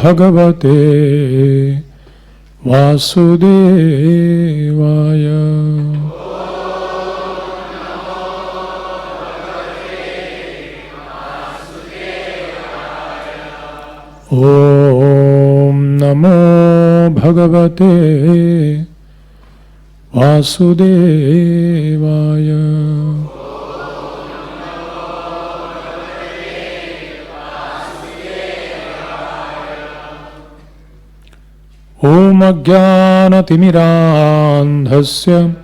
Bhagavate Vasudevaya. Om Namo Bhagavate Vasudevaya. Om Ajnanatimirandhasya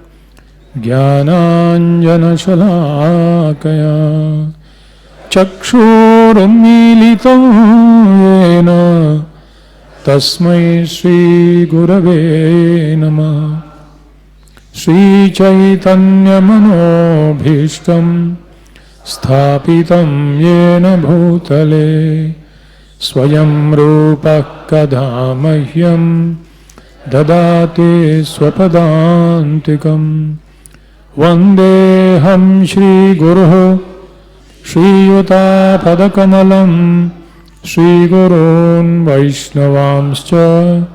Jnananjanashalakaya Chakshurunmilitam yena Tasmai Shri Gurave Namah. Shri Chaitanya Manobhishtam Sthapitam yena bhutale Swayam Rupa Kadamahyam Dadate Swapadantikam Vandeham Shri Guru Shri Yuta Padakamalam Shri Gurun Vaishnavamscha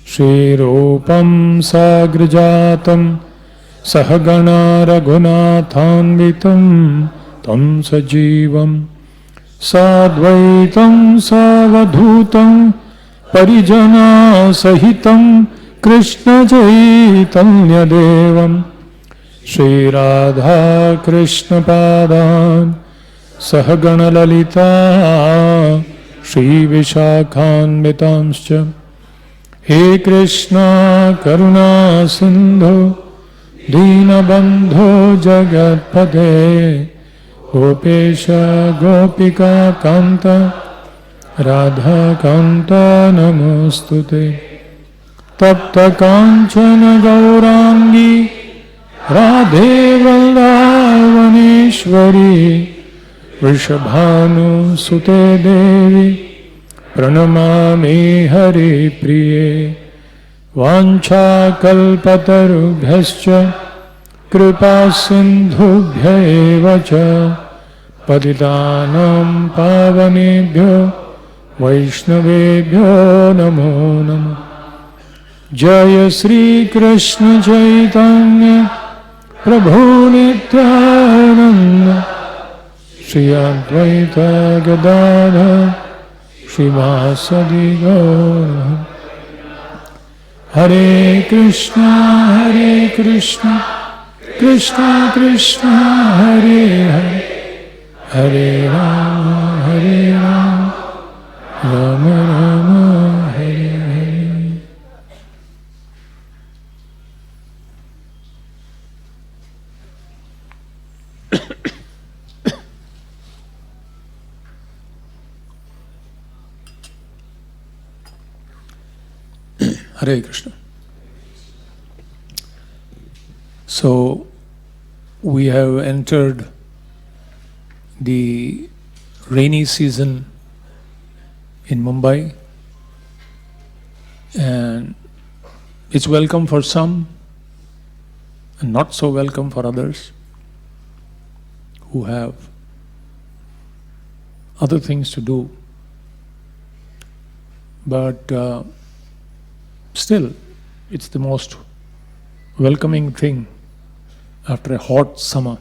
Shri Rupam Sagrajatam Sahagana Raghunathanvitam Tam Sajivam Sadvaitam Savadhutam Parijana Sahitam Krishna Chaitanya Devam Shri Radha Krishna Padan Sahagana Lalita Shri Vishakhanvitamscha. He Krishna Karuna Sindhu Dinabandho Jagatpate Gopesha Gopika Kanta Radha Kanta Namostute. Tapta Kanchana Gaurangi Radhe Vrindavaneshwari Vrishabhanu Sute Devi Pranamami Hari Priye. Vancha Kalpatarubhyascha Kripa Sindhubhya eva cha Patitanam Pavanebhyo Vaishnavebhyo Namo Namo. Jaya Sri Krishna Chaitanya Prabhu Nityananda Shri Advaita Gadadha Shivasadi Gaura. Hare Krishna Krishna Krishna Hare Hare Hare Rama Rama Rama Hare Hare. Hare Krishna. So we have entered the rainy season in Mumbai, and it's welcome for some and not so welcome for others who have other things to do. But still, it's the most welcoming thing after a hot summer.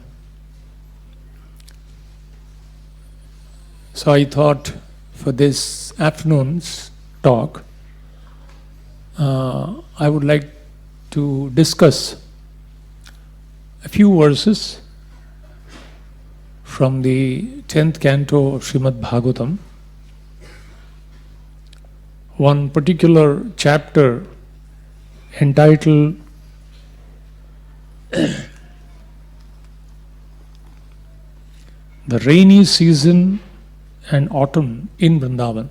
So I thought for this afternoon's talk, I would like to discuss a few verses from the 10th canto of Srimad Bhagavatam. One particular chapter entitled The Rainy Season and Autumn in Vrindavan.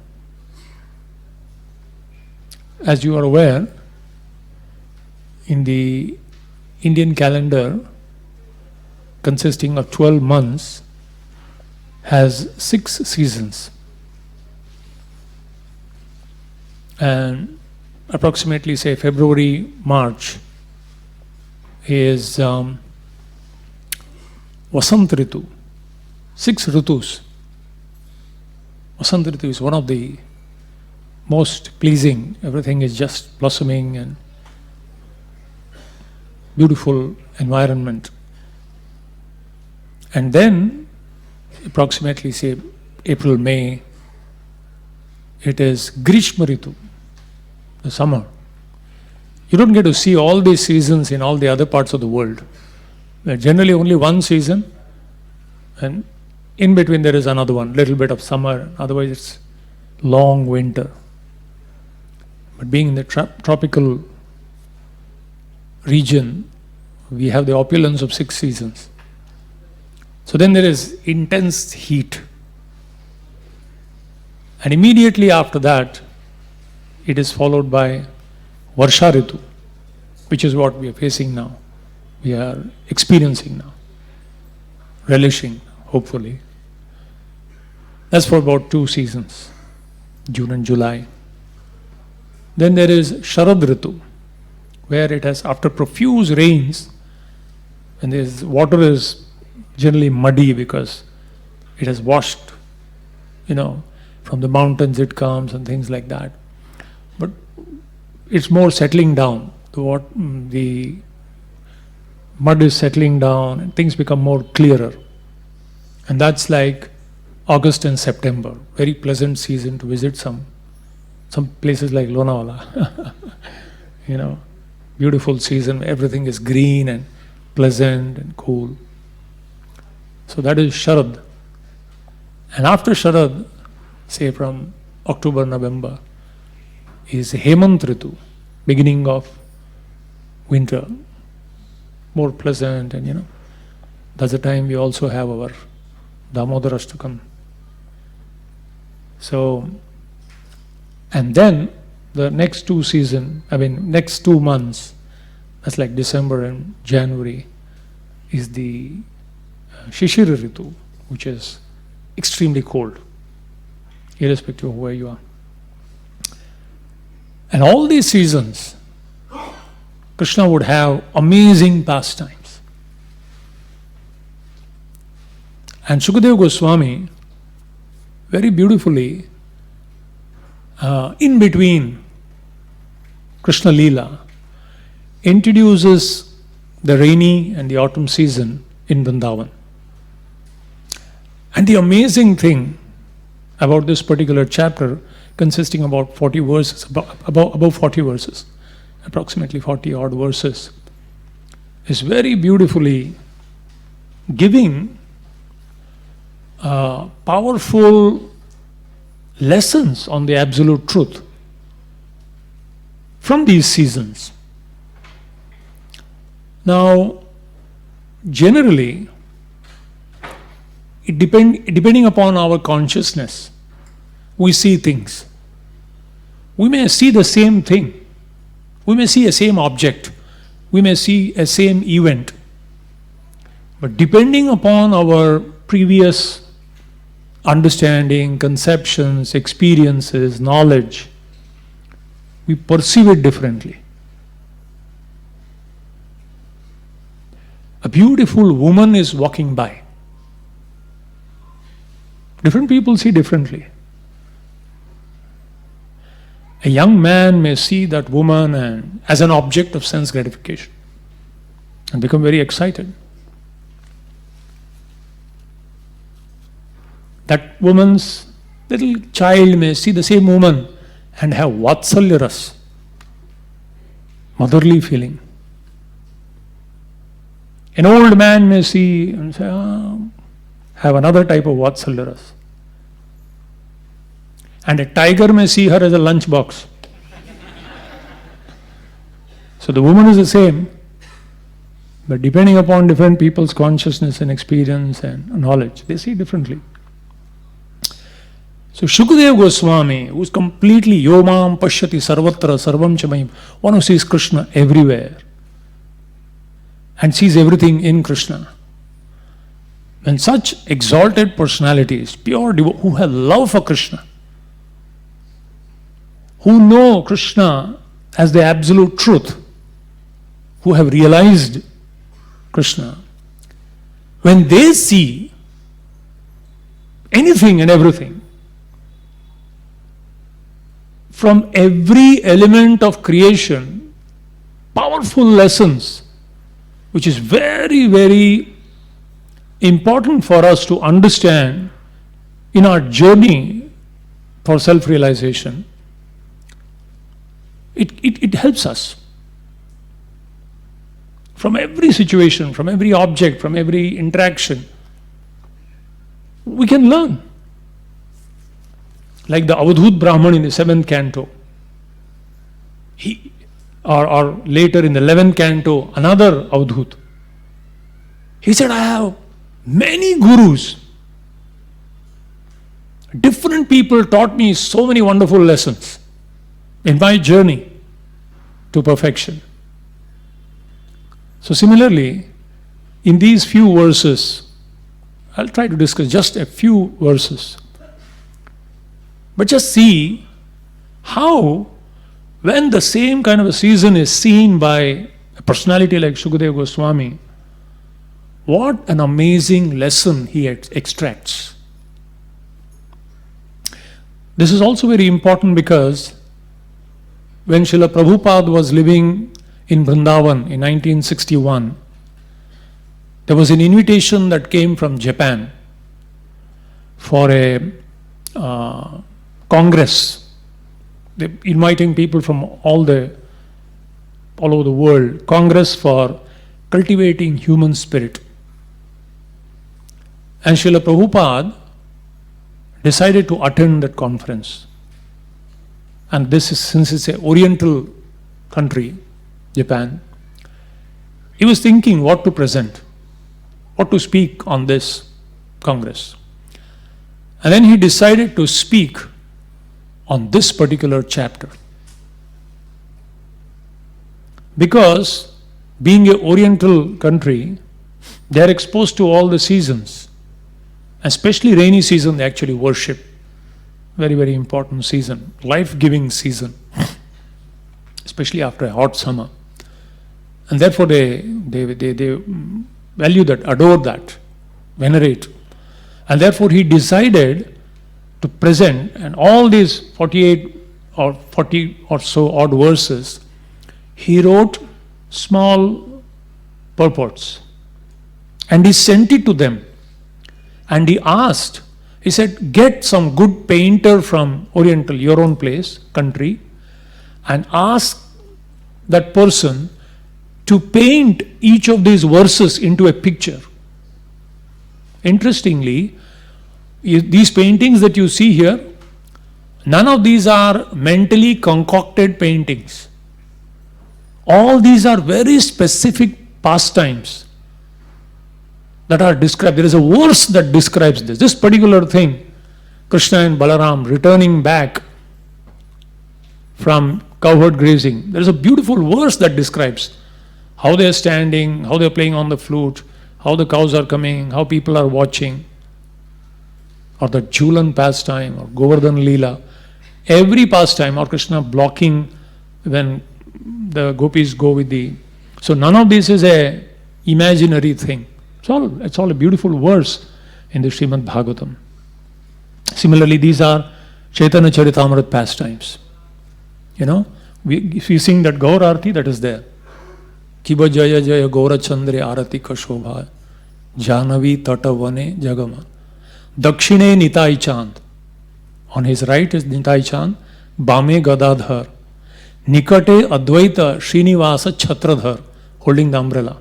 As you are aware, in the Indian calendar, consisting of 12 months, has 6 seasons. And approximately, say, February, March is Vasant Ritu, 6 Ritus. Vasant Ritu is one of the most pleasing. Everything is just blossoming and beautiful environment. And then, approximately say April, May, it is Grishma Ritu, the summer. You don't get to see all these seasons in all the other parts of the world. Generally only one season, and in between there is another one, little bit of summer, otherwise it's long winter. But being in the tropical region, we have the opulence of 6 seasons. So then there is intense heat. And immediately after that, it is followed by Varsha Ritu, which is what we are facing now. We are experiencing now, relishing, hopefully. That's for about 2 seasons, June and July. Then there is Sharad Ritu, where it has, after profuse rains, and this water is generally muddy because it has washed, from the mountains it comes and things like that. But it's more settling down. The mud is settling down and things become more clearer. And that's like August and September. Very pleasant season to visit some places like Lonavala. Beautiful season. Everything is green and pleasant and cool. So that is Sharad. And after Sharad, say from October, November, is Hemant Ritu, beginning of winter. More pleasant, and that's the time we also have our Damodar Ashtakam. So, and then the next 2 months, that's like December and January, is the Shishira Ritu, which is extremely cold, irrespective of where you are. And all these seasons, Krishna would have amazing pastimes. And Shukadeva Goswami, very beautifully, in between Krishna Leela, introduces the rainy and the autumn season in Vrindavan. And the amazing thing about this particular chapter, consisting about 40 verses, above 40 verses, approximately 40 odd verses, is very beautifully giving powerful lessons on the absolute truth from these seasons. Now, generally, depending upon our consciousness, we see things. We may see the same thing. We may see a same object. We may see a same event. But depending upon our previous understanding, conceptions, experiences, knowledge, we perceive it differently. A beautiful woman is walking by. Different people see differently. A young man may see that woman as an object of sense gratification and become very excited. That woman's little child may see the same woman and have vatsalya ras, motherly feeling. An old man may see and say, have another type of vatsalya ras. And a tiger may see her as a lunchbox. So the woman is the same, but depending upon different people's consciousness and experience and knowledge, they see differently. So Shukadeva Goswami, who is completely Yomam Pashyati Sarvatra Sarvam Chamayim, one who sees Krishna everywhere and sees everything in Krishna. When such exalted personalities, pure who have love for Krishna, who know Krishna as the absolute truth, who have realized Krishna, when they see anything and everything from every element of creation, powerful lessons, which is very, very important for us to understand in our journey for self-realization. It helps us. From every situation, from every object, from every interaction, we can learn. Like the Avadhut Brahman in the 7th canto. Or later in the 11th canto, another Avadhut. He said, I have many gurus. Different people taught me so many wonderful lessons in my journey to perfection. So similarly, in these few verses, I'll try to discuss just a few verses. But just see how, when the same kind of a season is seen by a personality like Shukadeva Goswami, what an amazing lesson he extracts. This is also very important because when Srila Prabhupada was living in Vrindavan in 1961, there was an invitation that came from Japan for a congress. They're inviting people from all over the world, congress for cultivating human spirit. And Srila Prabhupada decided to attend that conference. And this is, since it's an oriental country, Japan, he was thinking what to present, what to speak on this congress. And then he decided to speak on this particular chapter. Because being an oriental country, they are exposed to all the seasons. Especially rainy season, they actually worship. Very, very important season, life-giving season, especially after a hot summer. And therefore they value that, adore that, venerate. And therefore he decided to present, and all these 48 or 40 or so odd verses, he wrote small purports. And he sent it to them. And he asked, he said, get some good painter from Oriental, your own place, country, and ask that person to paint each of these verses into a picture. Interestingly, these paintings that you see here, none of these are mentally concocted paintings. All these are very specific pastimes that are described. There is a verse that describes this. This particular thing, Krishna and Balaram returning back from cowherd grazing. There is a beautiful verse that describes how they are standing, how they are playing on the flute, how the cows are coming, how people are watching. Or the Jhulan pastime, or Govardhan Leela. Every pastime, or Krishna blocking when the gopis go with the... So none of this is a imaginary thing. It's all a beautiful verse in the Srimad Bhagavatam. Similarly, these are Chaitanya Charitamrita pastimes. You know, if you sing that Gaur Arati, that is there. Kiba Jaya Jaya Gaura Chandre Arati Kashobha Janavi Tata Vane Jagama. Dakshine Nitai Chand. On his right is Nitai Chand. Bame Gadadhar. Nikate Advaita Srinivasa Chhatradhar, holding the umbrella.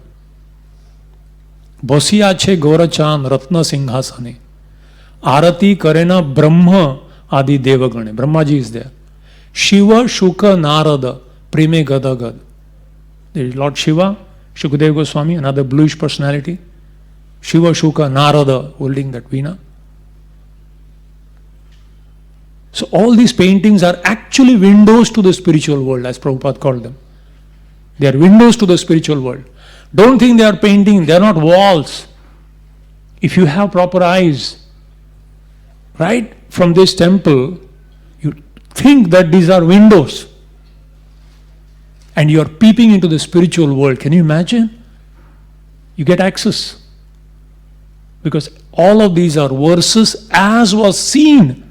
Bosiya Che Gaura Chand Ratna Singhasane. Arati Karena Brahma Adi Devagane. Brahmaji is there. Shiva Shuka Narada Preme Gadagad. There is Lord Shiva, Shukadeva Goswami, another bluish personality. Shiva Shuka Narada holding that veena. So all these paintings are actually windows to the spiritual world, as Prabhupada called them. They are windows to the spiritual world. Don't think they are painting, they are not walls. If you have proper eyes, right from this temple, you think that these are windows. And you are peeping into the spiritual world. Can you imagine? You get access. Because all of these are verses as was seen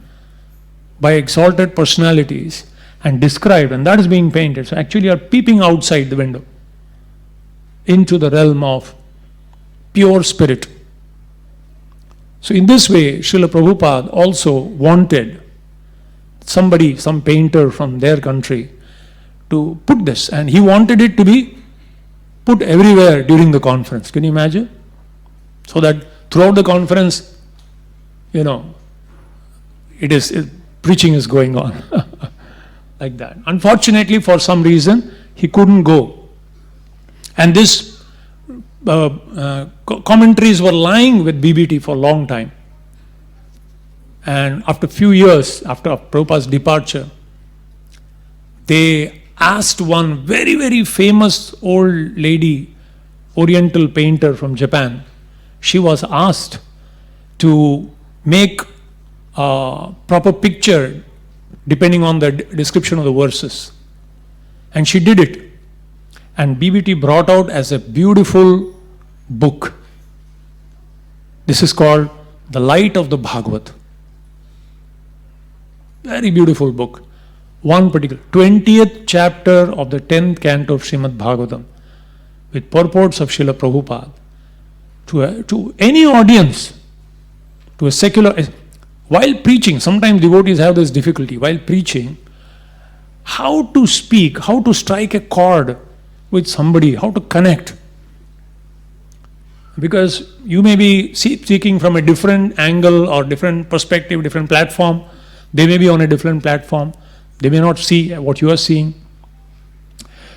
by exalted personalities and described, and that is being painted. So actually you are peeping outside the window into the realm of pure spirit. So in this way, Srila Prabhupada also wanted somebody, some painter from their country, to put this, and he wanted it to be put everywhere during the conference. Can you imagine? So that throughout the conference, preaching is going on like that. Unfortunately, for some reason, he couldn't go. And this commentaries were lying with BBT for a long time. And after a few years, after Prabhupada's departure, they asked one very, very famous old lady, Oriental painter from Japan. She was asked to make a proper picture depending on the description of the verses. And she did it. And BBT brought out as a beautiful book. This is called The Light of the Bhagavad. Very beautiful book. One particular 20th chapter of the 10th canto of Srimad Bhagavatam, with purports of Srila Prabhupada to any audience, to a secular. While preaching, sometimes devotees have this difficulty. While preaching, how to speak, how to strike a chord with somebody, how to connect. Because you may be speaking from a different angle or different perspective, different platform. They may be on a different platform. They may not see what you are seeing.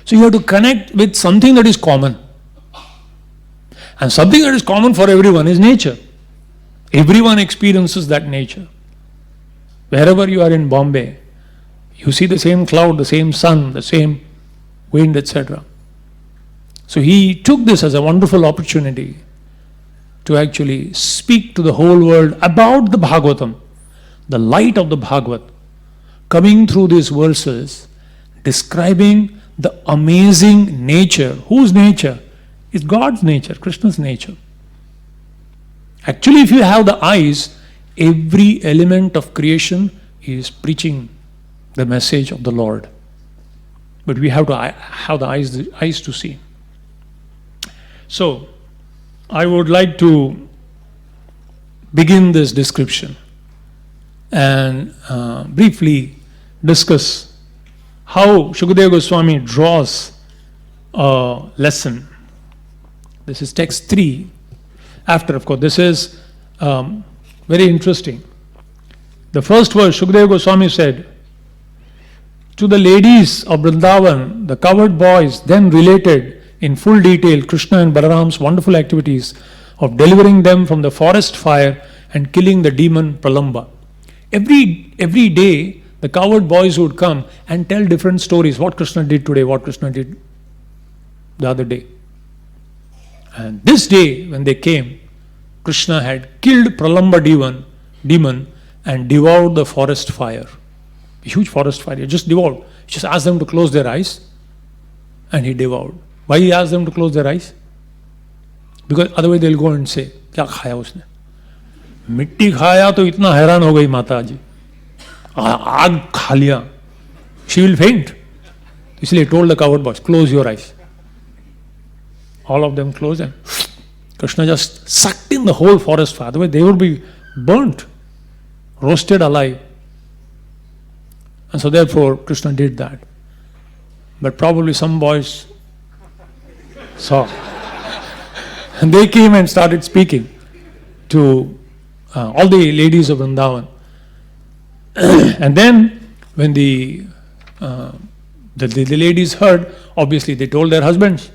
So you have to connect with something that is common. And something that is common for everyone is nature. Everyone experiences that nature. Wherever you are in Bombay, you see the same cloud, the same sun, the same wind, etc. So he took this as a wonderful opportunity to actually speak to the whole world about the Bhagavatam, the light of the Bhagavad, coming through these verses, describing the amazing nature. Whose nature? It's God's nature, Krishna's nature. Actually, if you have the eyes, every element of creation is preaching the message of the Lord. But we have to have the eyes to see. So, I would like to begin this description and briefly discuss how Shukadeva Goswami draws a lesson. This is text 3. After, of course, this is very interesting. The first verse, Shukadeva Goswami said, to the ladies of Vrindavan, the cowherd boys then related in full detail Krishna and Balaram's wonderful activities of delivering them from the forest fire and killing the demon Pralamba. Every day, the cowherd boys would come and tell different stories, what Krishna did today, what Krishna did the other day. And this day, when they came, Krishna had killed Pralamba demon and devoured the forest fire. A huge forest fire, he just devoured. He just asked them to close their eyes and he devoured. Why he asked them to close their eyes? Because otherwise they'll go and say, क्या खाया उसने? मिट्टी खाया तो इतना हैरान हो गई माता जी, आग खा लिया. She will faint. इसलिए told the cowherd boys, close your eyes. All of them closed and Krishna just sucked in the whole forest fire. Otherwise they would be burnt, roasted alive. And so therefore Krishna did that. But probably some boys saw. And they came and started speaking to all the ladies of Vrindavan. And then when the ladies heard, obviously they told their husbands.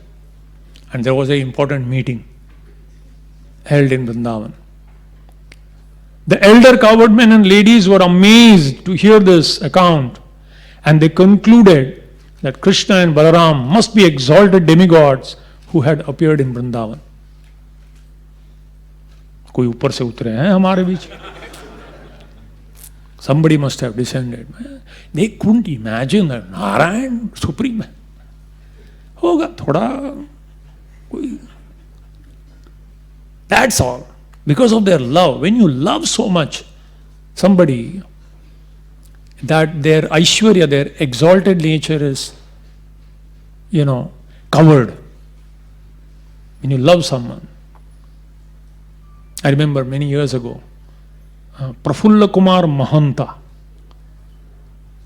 And there was an important meeting held in Vrindavan. The elder cowherd men and ladies were amazed to hear this account, and they concluded that Krishna and Balaram must be exalted demigods who had appeared in Vrindavan. कोई ऊपर से उतरे हैं हमारे बीच. Somebody must have descended. They couldn't imagine that Narayan supreme होगा थोड़ा कोई. That's all. Because of their love. When you love so much somebody, that their Aishwarya, their exalted nature is, covered. When you love someone. I remember many years ago, Prafulla Kumar Mahanta,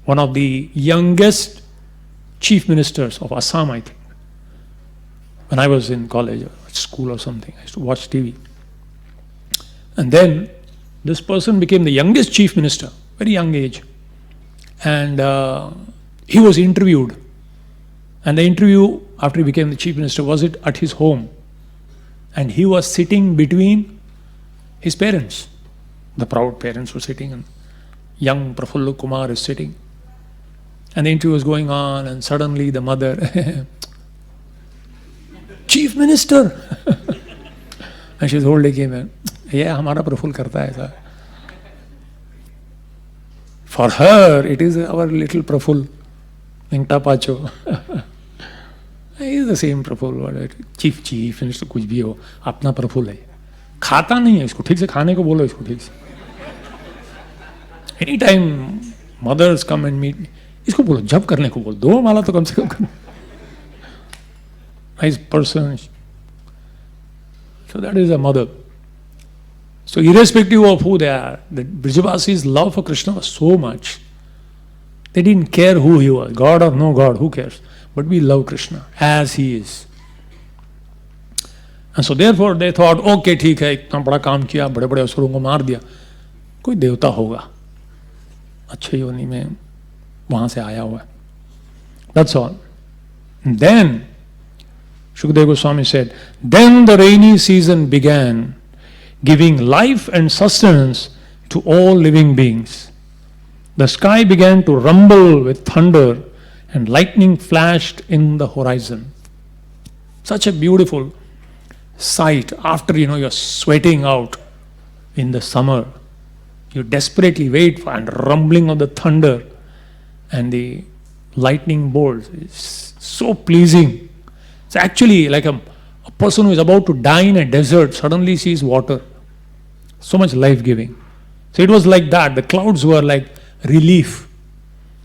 one of the youngest chief ministers of Assam, I think. When I was in college or school or something, I used to watch TV. And then this person became the youngest chief minister, very young age. And he was interviewed. And the interview, after he became the chief minister, was it at his home. And he was sitting between his parents. The proud parents were sitting, and young Prafulla Kumar is sitting. And the interview was going on, and suddenly the mother, Chief Minister! And she's whole day came in, yeah, hamara Praful karta hai sir. For her, it is our little Praful, Ningta Pacho. He is the same Praful, Chief Minister, कुछ भी हो, अपना Praful है. खाता नहीं है इसको, ठीक से खाने को बोलो इसको ठीक से. Anytime mothers come and meet me, इसको बोलो, जब करने को बोलो, 2 माला तो कम से कम करना. Nice person. So that is a mother. So irrespective of who they are, the Brijavasis' love for Krishna was so much. They didn't care who he was, God or no God, who cares? But we love Krishna as he is. And so therefore they thought, okay, ठीक है, इतना बड़ा काम किया, बड़े बड़े असुरों को मार दिया, कोई देवता होगा, अच्छे योनि में वहां से आया हुआ है. That's all. And then Shukadeva Goswami said, then the rainy season began, giving life and sustenance to all living beings. The sky began to rumble with thunder, and lightning flashed in the horizon. Such a beautiful sight. After you're sweating out in the summer, you desperately wait for and rumbling of the thunder and the lightning bolts. It's so pleasing. It's actually like a person who is about to die in a desert suddenly sees water. So much life-giving. So it was like that. The clouds were like relief.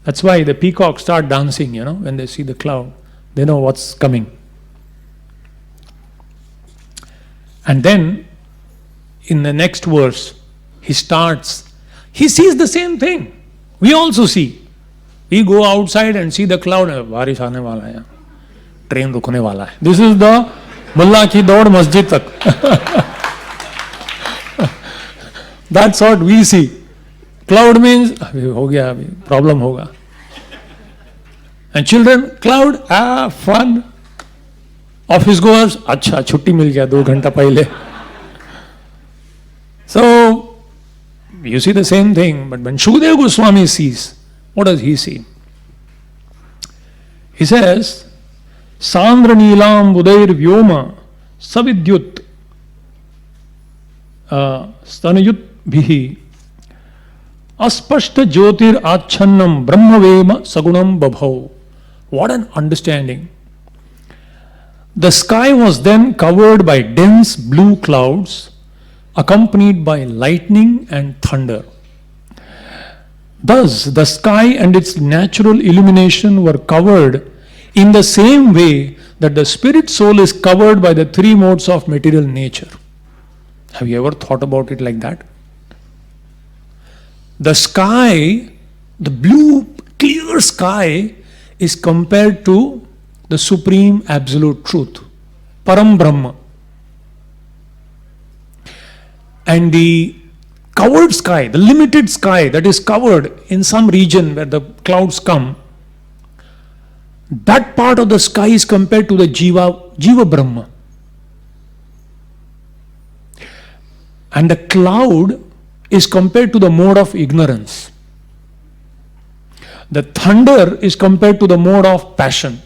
That's why the peacocks start dancing, when they see the cloud. They know what's coming. And then, in the next verse, he sees the same thing. We also see. We go outside and see the cloud. बारिश आने वाला है, train रुकने वाला है. This is the मुल्ला की दौड़ मस्जिद तक. That's what we see. Cloud means हो गया, अभी problem होगा. And children, cloud, fun. Office goers, अच्छा छुट्टी मिल गया 2 घंटा पहले. So you see the same thing, but when Shukadeva Goswami sees, what does he see? He says, Sandra Nilam Budair Vyoma Savidyut Stanayut Bhihi Aspashta Jyotir Achannam Brahmavema Sagunam Babhav. What an understanding. The sky was then covered by dense blue clouds, accompanied by lightning and thunder. Thus, the sky and its natural illumination were covered in the same way that the spirit soul is covered by the 3 modes of material nature. Have you ever thought about it like that? The sky, the blue, clear sky, is compared to the supreme absolute truth, Param Brahma. And the covered sky, the limited sky that is covered in some region where the clouds come, that part of the sky is compared to the Jiva Brahma. And the cloud is compared to the mode of ignorance. The thunder is compared to the mode of passion.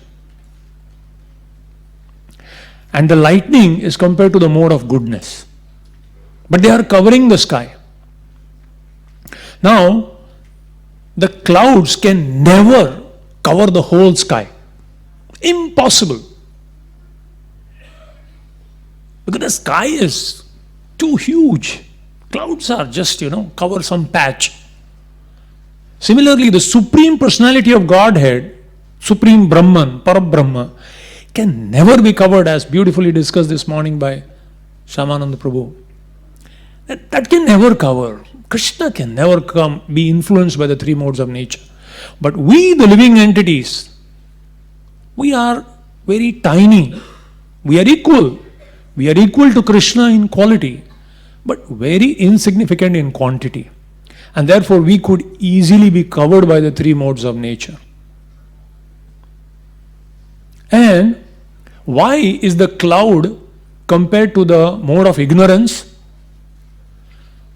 And the lightning is compared to the mode of goodness. But they are covering the sky. Now, the clouds can never cover the whole sky. Impossible. Because the sky is too huge. Clouds are just, cover some patch. Similarly, the Supreme Personality of Godhead, Supreme Brahman, Parabrahma, can never be covered, as beautifully discussed this morning by Shyamananda Prabhu. That can never cover. Krishna can never be influenced by the three modes of nature. But we, the living entities, we are very tiny. We are equal. We are equal to Krishna in quality, but very insignificant in quantity. And therefore, we could easily be covered by the three modes of nature. And why is the cloud compared to the mode of ignorance?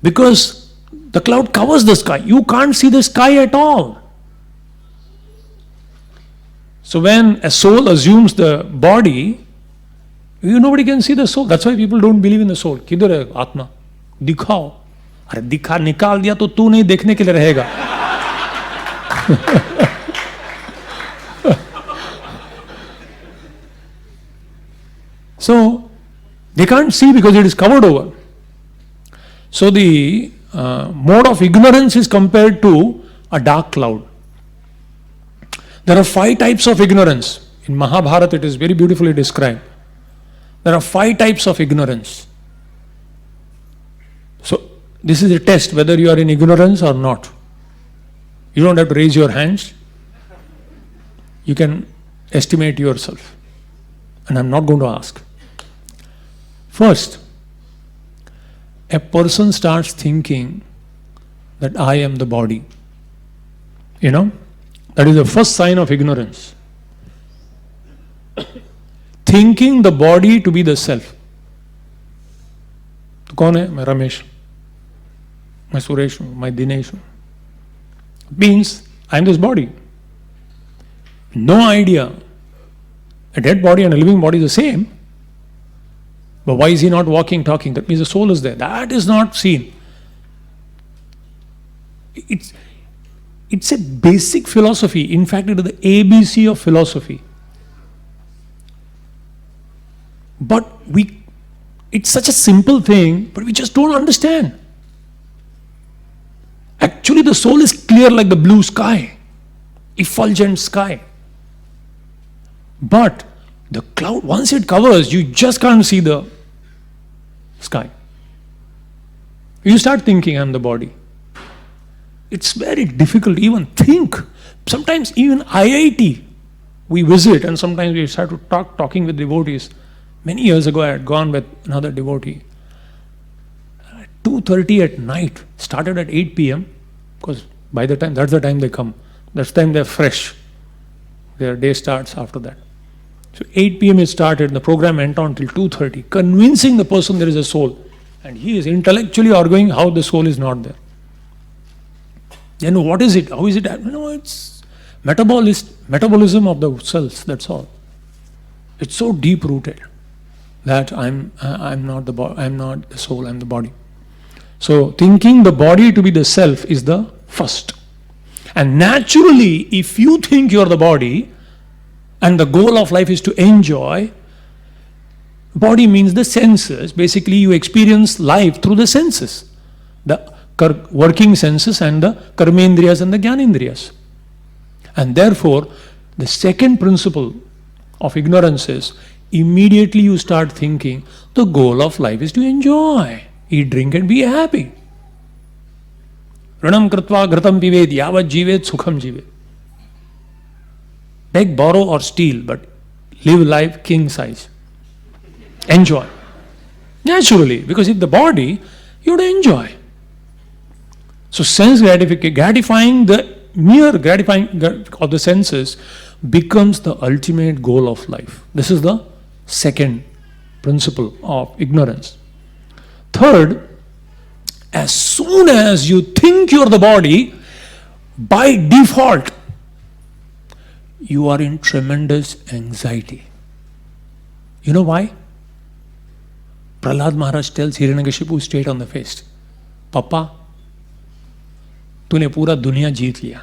Because the cloud covers the sky. You can't see the sky at all. So when a soul assumes the body, nobody can see the soul. That's why people don't believe in the soul. किधर है आत्मा? दिखाओ. अरे दिखा निकाल दिया तो तू नहीं देखने के लिए रहेगा. So they can't see because it is covered over. So the mode of ignorance is compared to a dark cloud. There are 5 types of ignorance. In Mahabharata it is very beautifully described. There are 5 types of ignorance. So this is a test whether you are in ignorance or not. You don't have to raise your hands. You can estimate yourself. And I'm not going to ask. First, a person starts thinking that I am the body. That is the first sign of ignorance. Thinking the body to be the self. तो कौन है? मैं रमेश, मैं सुरेश हूँ, मैं दिनेश हूँ. Means I am this body. No idea. A dead body and a living body is the same. But why is he not walking, talking? That means the soul is there. That is not seen. It's a basic philosophy. In fact, it is the ABC of philosophy. But it's such a simple thing, but we just don't understand. Actually, the soul is clear like the blue sky, effulgent sky. But the cloud, once it covers, you just can't see the sky. You start thinking, I'm the body. It's very difficult to even think. Sometimes even IIT we visit, and sometimes we start to talking with devotees. Many years ago I had gone with another devotee. At 2:30 at night, started at 8 p.m. because by the time, that's the time they come. That's the time they're fresh. Their day starts after that. So 8 p.m. it started, and the program went on till 2:30, convincing the person there is a soul. And he is intellectually arguing how the soul is not there. Then what is it? How is it? No, it's metabolism of the cells, that's all. It's so deep rooted that I'm not the soul, I'm the body. So thinking the body to be the self is the first. And naturally, if you think you're the body and the goal of life is to enjoy, body means the senses. Basically, you experience life through the senses, the working senses and the karmendriyas and the jnanendriyas. And therefore, the second principle of ignorance is immediately you start thinking the goal of life is to enjoy, eat, drink and be happy. Ranam kritva ghratam pivet yavat jivet sukham jivet. Beg, borrow or steal, but live life king size. Enjoy. Naturally, because if the body, you have to enjoy. So sense gratifying, the mere gratifying of the senses becomes the ultimate goal of life. This is the second principle of ignorance. Third, as soon as you think you're the body, by default, you are in tremendous anxiety. You know why? Prahlad Maharaj tells Hiranyakashipu straight on the face, Papa, तूने पूरा दुनिया जीत लिया,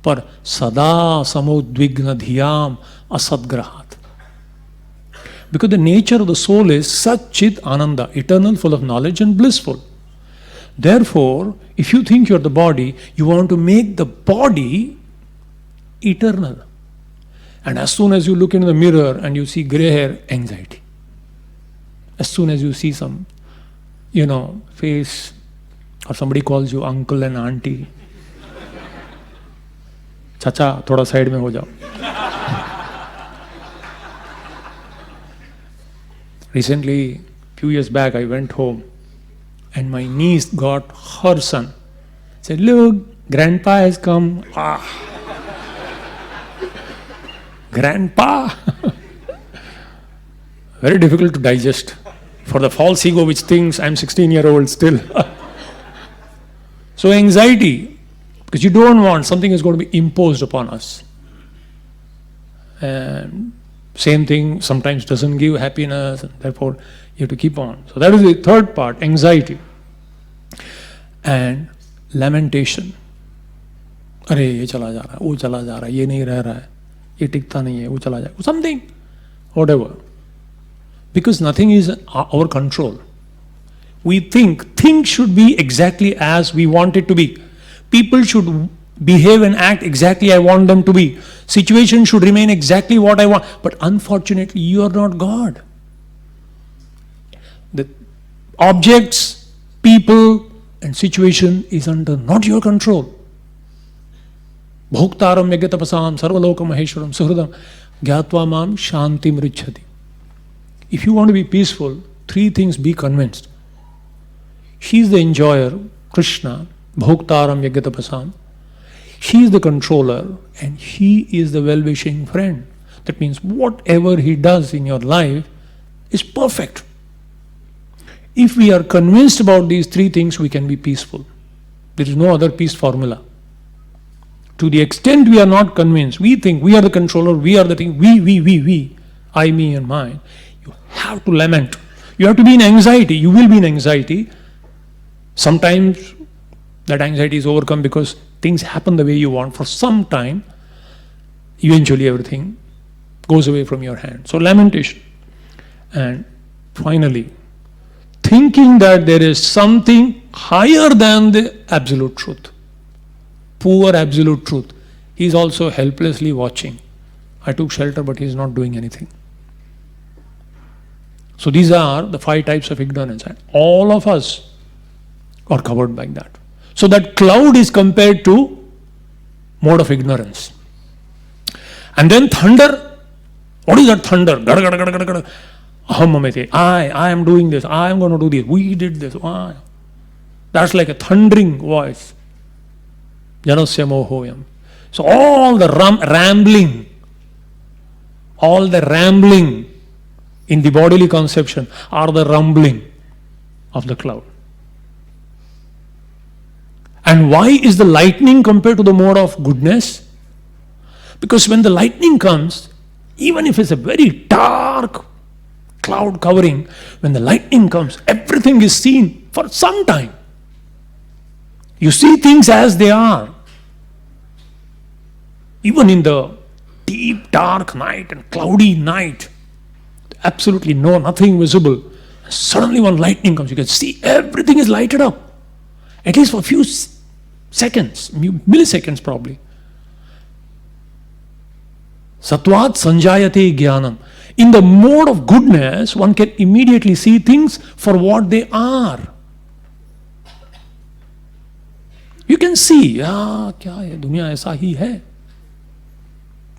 पर सदा समुद्विग्न धियाम असद्ग्रहात. Because the nature of the soul is such chit ananda, eternal, full of knowledge and blissful. Therefore, if you think you're the body, you want to make the body eternal. And as soon as you look into the mirror and you see gray hair, anxiety. As soon as you see some, face, or somebody calls you uncle and auntie, chacha, thoda side mein ho jao. Recently, few years back, I went home and my niece got her son. Said, look, grandpa has come. Grandpa. Very difficult to digest for the false ego which thinks I'm 16-year-old still. So anxiety, because you don't want something is going to be imposed upon us. And same thing sometimes doesn't give happiness, and therefore you have to keep on. So that is the third part, anxiety. And lamentation. अरे ये चला जा रहा है, वो चला जा रहा है, ये नहीं रह रहा है, ये टिकता नहीं है, वो चला जाएगा. Something, whatever. Because nothing is our control. We think things should be exactly as we want it to be. People should behave and act exactly I want them to be. Situation should remain exactly what I want. But unfortunately, you are not God. The objects, people, and situation is under not your control. Bhoktaram yagatapasam sarvalokam maheshwaram suhridam gyatva mam shantim richhati. If you want to be peaceful, three things be convinced. She is the enjoyer, Krishna, Bhoktaram yagatapasam. He is the controller and he is the well-wishing friend. That means whatever he does in your life is perfect. If we are convinced about these three things, we can be peaceful. There is no other peace formula. To the extent we are not convinced, we think we are the controller, we are the thing, we, I, me and mine. You have to lament. You have to be in anxiety. You will be in anxiety. Sometimes that anxiety is overcome because things happen the way you want for some time. Eventually everything goes away from your hand. So lamentation. And finally, thinking that there is something higher than the absolute truth. Poor absolute truth. He is also helplessly watching. I took shelter, but he is not doing anything. So these are the 5 types of ignorance. And all of us are covered by that. So that cloud is compared to mode of ignorance. And then thunder. What is that thunder? Ahamamete. I am doing this. I am going to do this. We did this. That's like a thundering voice. Janasya mohoyam. So all the rambling in the bodily conception are the rumbling of the cloud. And why is the lightning compared to the mode of goodness? Because when the lightning comes, even if it's a very dark cloud covering, when the lightning comes, everything is seen for some time. You see things as they are. Even in the deep dark night and cloudy night, absolutely nothing visible. Suddenly when lightning comes, you can see everything is lighted up. At least for a few seconds, milliseconds probably. Satvat sanjayate jnanam. In the mode of goodness, one can immediately see things for what they are. You can see, kya hai, dunya aisa hi hai.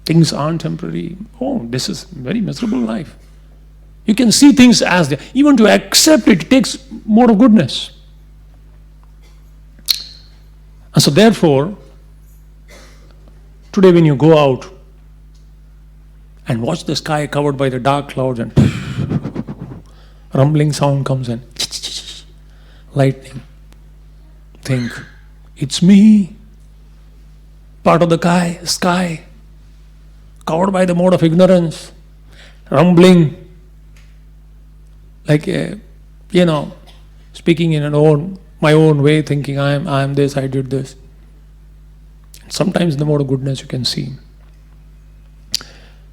Things aren't temporary. Oh, this is a very miserable life. You can see things as they are. Even to accept it takes more of goodness. And so therefore, today when you go out and watch the sky covered by the dark clouds and rumbling sound comes in, lightning, think, it's me, part of the sky, covered by the mode of ignorance, rumbling, like speaking in my own way, thinking I am this, I did this. And sometimes in the mode of goodness you can see.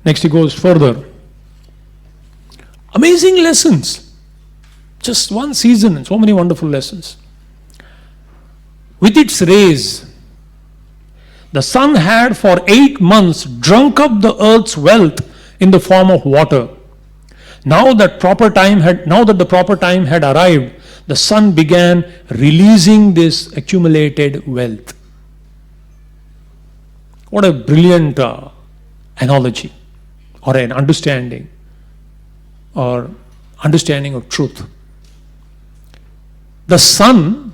Next he goes further. Amazing lessons. Just one season and so many wonderful lessons. with its rays. The sun had for 8 months drunk up the earth's wealth in the form of water. Now that the proper time had arrived, the sun began releasing this accumulated wealth. What a brilliant analogy, or an understanding of truth. The sun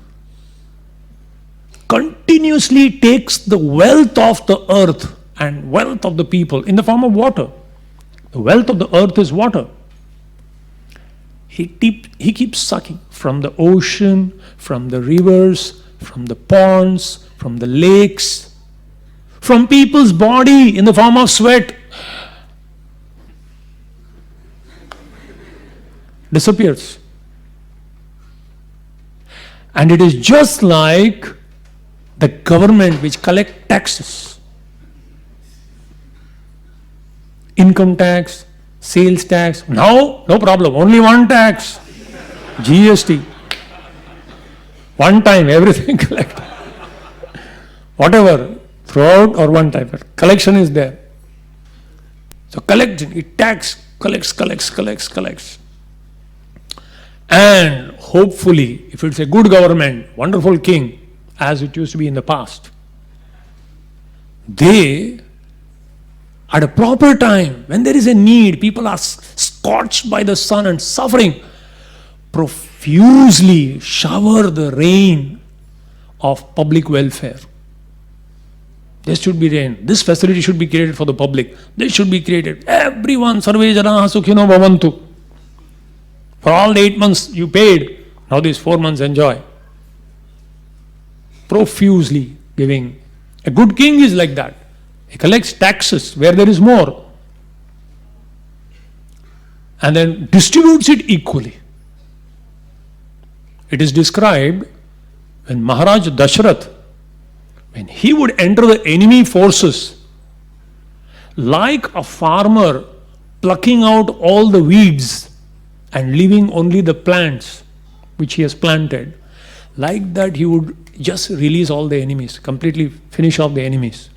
continuously takes the wealth of the earth and wealth of the people in the form of water. The wealth of the earth is water. He keeps sucking from the ocean, from the rivers, from the ponds, from the lakes, from people's body in the form of sweat. Disappears. And it is just like the government which collect taxes. Income tax, sales tax. Now, no problem, only one tax. GST. One time, everything collect. Whatever, throughout or one time. Collection is there. So collection, it collects. And hopefully, if it's a good government, wonderful king, as it used to be in the past, they, at a proper time, when there is a need, people are scorched by the sun and suffering, profusely shower the rain of public welfare. There should be rain. This facility should be created for the public. This should be created. Everyone, sarve janaah sukhino bhavantu. For all the 8 months you paid, now these 4 months enjoy. Profusely giving. A good king is like that. He collects taxes where there is more and then distributes it equally. It is described when Maharaj Dashrath, when he would enter the enemy forces, like a farmer plucking out all the weeds and leaving only the plants which he has planted, like that he would just release all the enemies, completely finish off the enemies,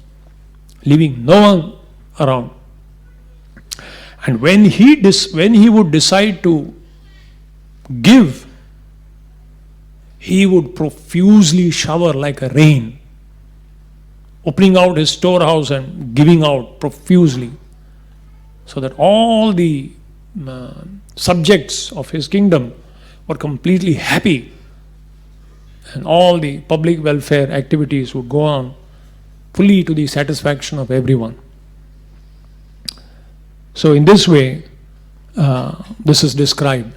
leaving no one around. And when he would decide to give, he would profusely shower like a rain, opening out his storehouse and giving out profusely, so that all the subjects of his kingdom were completely happy, and all the public welfare activities would go on fully to the satisfaction of everyone. So in this way, this is described.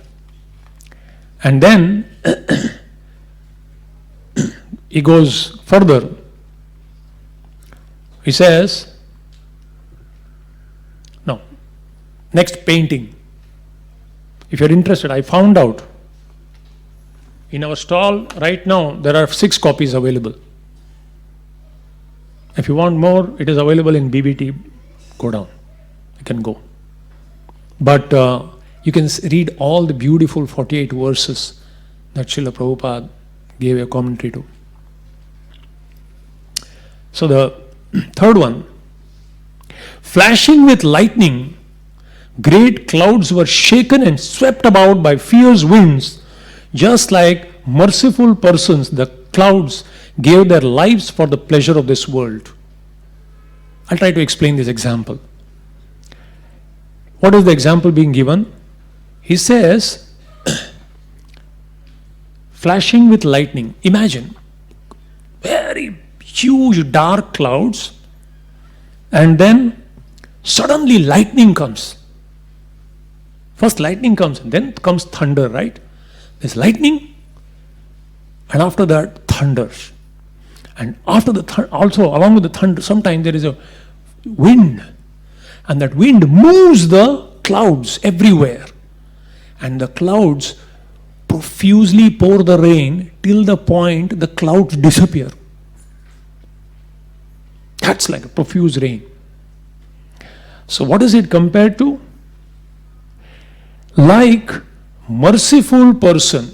And then he goes further. He says, no, next painting. If you're interested, I found out in our stall right now there are 6 copies available. If you want more, it is available in BBT. Go down. You can go. But you can read all the beautiful 48 verses that Srila Prabhupada gave a commentary to. So the third one, flashing with lightning, great clouds were shaken and swept about by fierce winds, just like merciful persons, the clouds gave their lives for the pleasure of this world. I'll try to explain this example. What is the example being given? He says, flashing with lightning. Imagine very huge dark clouds, and then suddenly lightning comes. First lightning comes, and then comes thunder, right? There's lightning, and after that thunders. And after the also along with the thunder, sometimes there is a wind, and that wind moves the clouds everywhere, and the clouds profusely pour the rain till the point the clouds disappear. That's like a profuse rain. So what is it compared to? Like merciful person,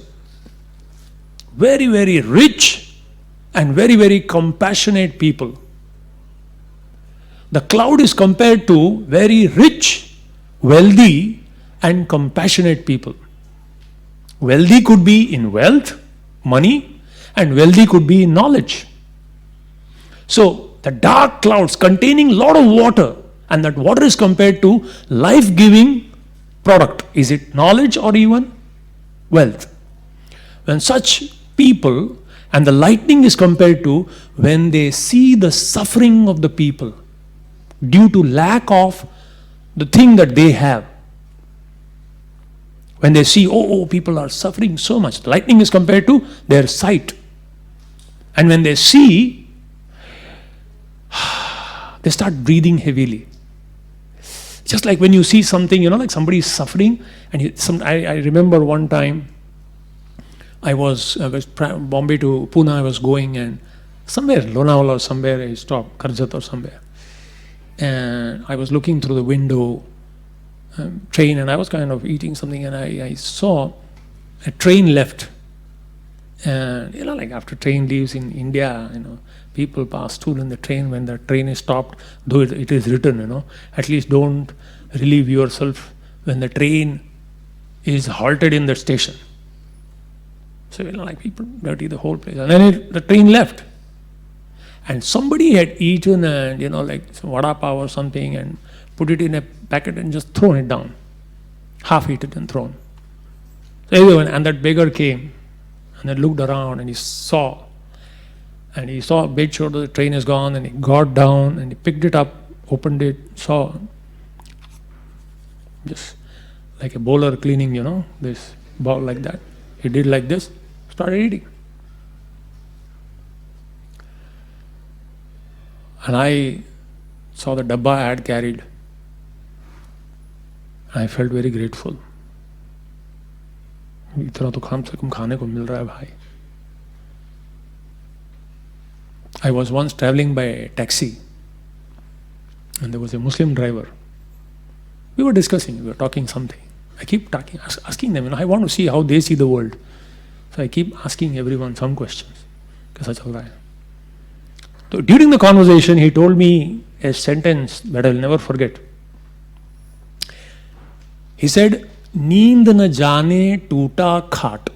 very, very rich, and very, very compassionate people. The cloud is compared to very rich, wealthy, and compassionate people. Wealthy could be in wealth, money, and wealthy could be in knowledge. So, the dark clouds containing a lot of water, and that water is compared to life-giving product. Is it knowledge or even wealth? When such people, and the lightning is compared to when they see the suffering of the people due to lack of the thing that they have. When they see, oh, people are suffering so much. The lightning is compared to their sight. And when they see, they start breathing heavily. Just like when you see something, like somebody is suffering. And I remember one time, I was Bombay to Pune, I was going, and somewhere, Lonavala or somewhere, I stopped, Karjat or somewhere. And I was looking through the window, train, and I was kind of eating something, and I saw a train left. And like after train leaves in India, people pass through in the train when the train is stopped, though it is written, at least don't relieve yourself when the train is halted in the station. So like people dirty the whole place, and then the train left. And somebody had eaten like some vada pav or something and put it in a packet and just thrown it down. Half eaten and thrown. So and that beggar came and then looked around and he saw made sure that the train is gone, and he got down and he picked it up, opened it, saw just like a bowler cleaning, this bowl like that. He did like this, started eating. And I saw the dabba I had carried. I felt very grateful. इतना तो कम से कम खाने को मिल रहा है भाई. I was once traveling by taxi, and there was a Muslim driver. We were discussing, we were talking something. I keep asking them, I want to see how they see the world. So I keep asking everyone some questions. कैसा चल रहा है? So during the conversation, he told me a sentence that I'll never forget. He said, नींद न जाने टूटा खाट.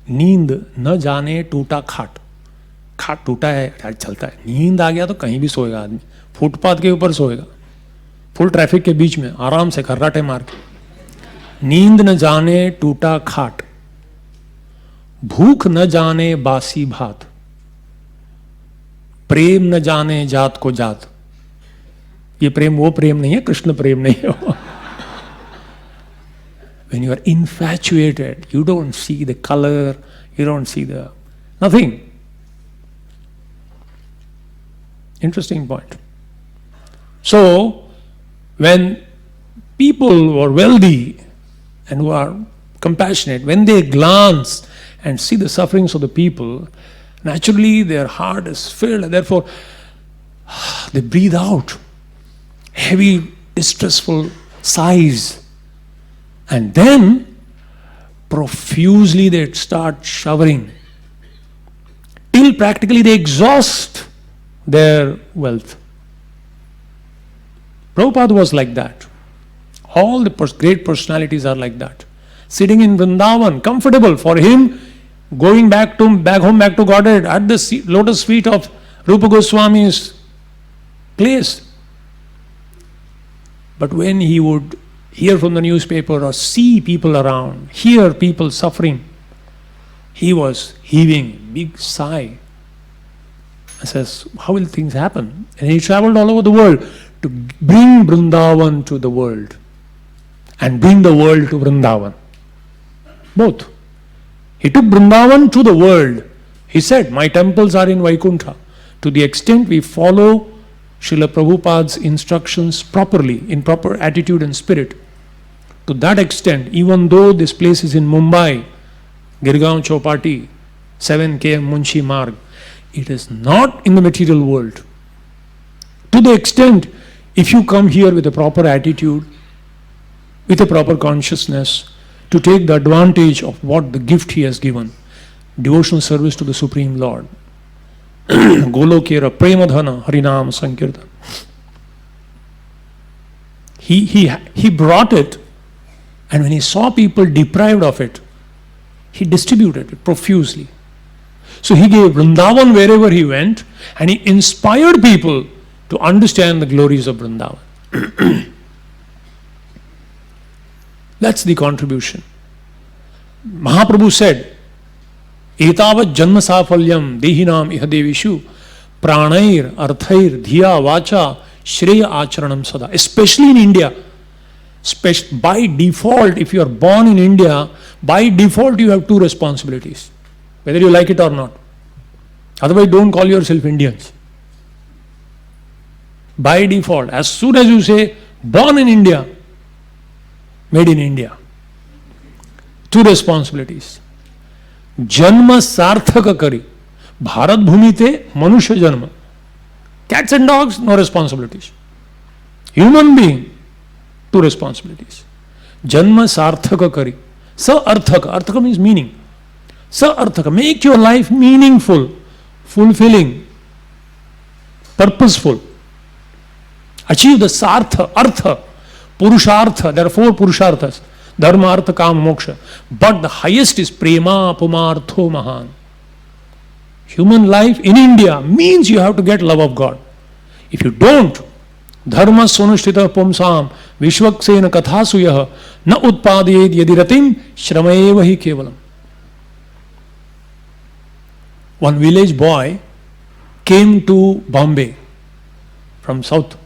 नींद न जाने टूटा खाट. खाट टूटा है, चलता है. नींद आ गया तो कहीं भी सोएगा आदमी. फुटपाथ के ऊपर सोएगा, फुल ट्रैफिक के बीच में आराम से खर्राटे मार के. नींद न जाने टूटा खाट, भूख न जाने बासी भात, प्रेम न जाने जात को जात. ये प्रेम वो प्रेम नहीं है, कृष्ण प्रेम नहीं है. When you are infatuated, you don't see the color, you don't see the nothing. Interesting point. So, when people who are wealthy and who are compassionate, when they glance and see the sufferings of the people, naturally their heart is filled, and therefore they breathe out heavy, distressful sighs. And then profusely they start showering till practically they exhaust their wealth. Prabhupada was like that. All the great personalities are like that. Sitting in Vrindavan, comfortable for him, going back home back to Godhead at the lotus feet of Rupa Goswami's place. But when he would hear from the newspaper or see people around, hear people suffering, he was heaving big sigh. He says, how will things happen? And he traveled all over the world to bring Vrindavan to the world and bring the world to Vrindavan. Both. He took Vrindavan to the world. He said, my temples are in Vaikuntha. To the extent we follow Srila Prabhupada's instructions properly, in proper attitude and spirit, to that extent, even though this place is in Mumbai, ISKCON Chowpatty, 7 km Munshi Marg, it is not in the material world. To the extent, if you come here with a proper attitude, with a proper consciousness, to take the advantage of what the gift he has given, devotional service to the Supreme Lord. Golokera Premadhana Harinam Sankirtan. He brought it, and when he saw people deprived of it, he distributed it profusely. So he gave Vrindavan wherever he went, and he inspired people to understand the glories of Vrindavan. That's the contribution. Mahaprabhu said, Etavat janma safalyam dehinam ihadevishu pranair arthair dhiya vacha shreya acharanam sada. Especially in India. By default, if you are born in India, by default you have two responsibilities, whether you like it or not. Otherwise, don't call yourself Indians. By default, as soon as you say, born in India, made in India, two responsibilities. Janma sarthaka kari. Bharat bhumite manusha janma. Cats and dogs, no responsibilities. Human being, two responsibilities. Janma sarthaka kari. Sa arthaka. Arthaka means meaning. Sa arthaka. Make your life meaningful, fulfilling, purposeful. Achieve the sartha, artha, purushartha. There are four purusharthas. Dharma, artha, kama, moksha. But the highest is prema, pumartho, mahan. Human life in India means you have to get love of God. If you don't, dharma sonushtita pumsam vishwaksena kathasuyah na utpadayed yadiratim shramaeva hi kevalam. One village boy came to Bombay from south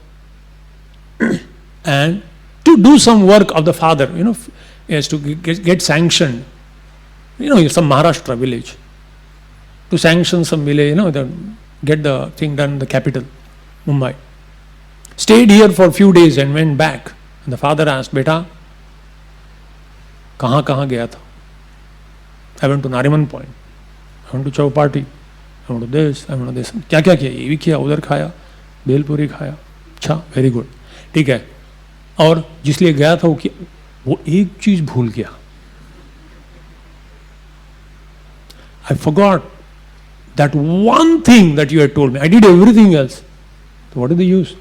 and to do some work of the father, he has to get sanctioned, some Maharashtra village, to sanction some village, get the thing done in the capital, Mumbai. Stayed here for a few days and went back. And the father asked, Beta, kahan gaya tha? I went to Nariman Point. I went to Chowpatty. I went to this. I went to this. Kya kiya? Ye bhi kiya, udhar khaya, belpuri khaya. अच्छा, very good. ठीक है. और जिसलिए गया था वो एक चीज भूल गया. I forgot that one thing that you had told me. I did everything else. So what is the use?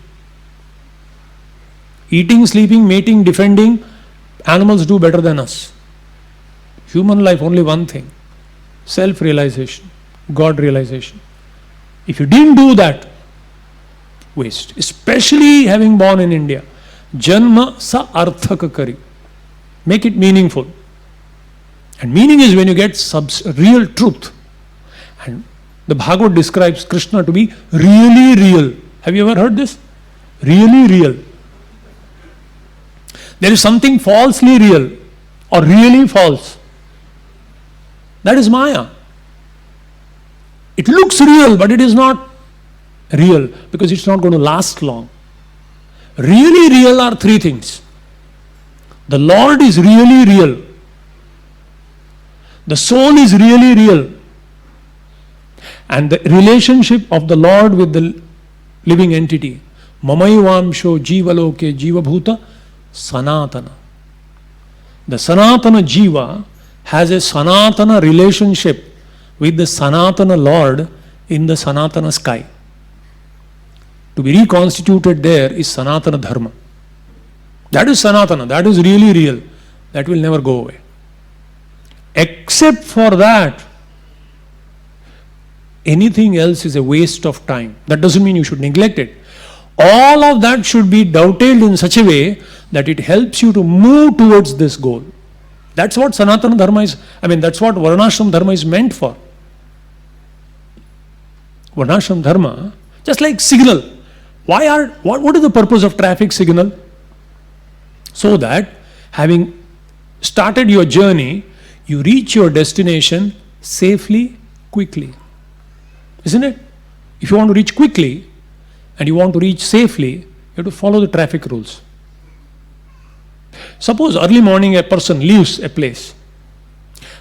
Eating, sleeping, mating, defending, animals do better than us. Human life, only one thing. Self-realization, God realization. If you didn't do that, waste. Especially having born in India. Janma sa arthaka kari. Make it meaningful. And meaning is when you get real truth. And the Bhagavad describes Krishna to be really real. Have you ever heard this? Really real. There is something falsely real or really false. That is Maya. It looks real, but it is not real because it's not going to last long. Really real are three things. The Lord is really real. The soul is really real. And the relationship of the Lord with the living entity. Mamayvamsho jivaloke jivabhuta sanatana. The Sanatana Jiva has a Sanatana relationship with the Sanatana Lord in the Sanatana sky. To be reconstituted there is Sanatana Dharma. That is Sanatana, that is really real. That will never go away. Except for that, anything else is a waste of time. That doesn't mean you should neglect it. All of that should be dovetailed in such a way that it helps you to move towards this goal. That's what Sanatana Dharma is, that's what Varnashram Dharma is meant for. Varnashram Dharma, just like signal. What is the purpose of traffic signal? So that having started your journey, you reach your destination safely, quickly. Isn't it? If you want to reach quickly and you want to reach safely, you have to follow the traffic rules. Suppose early morning a person leaves a place.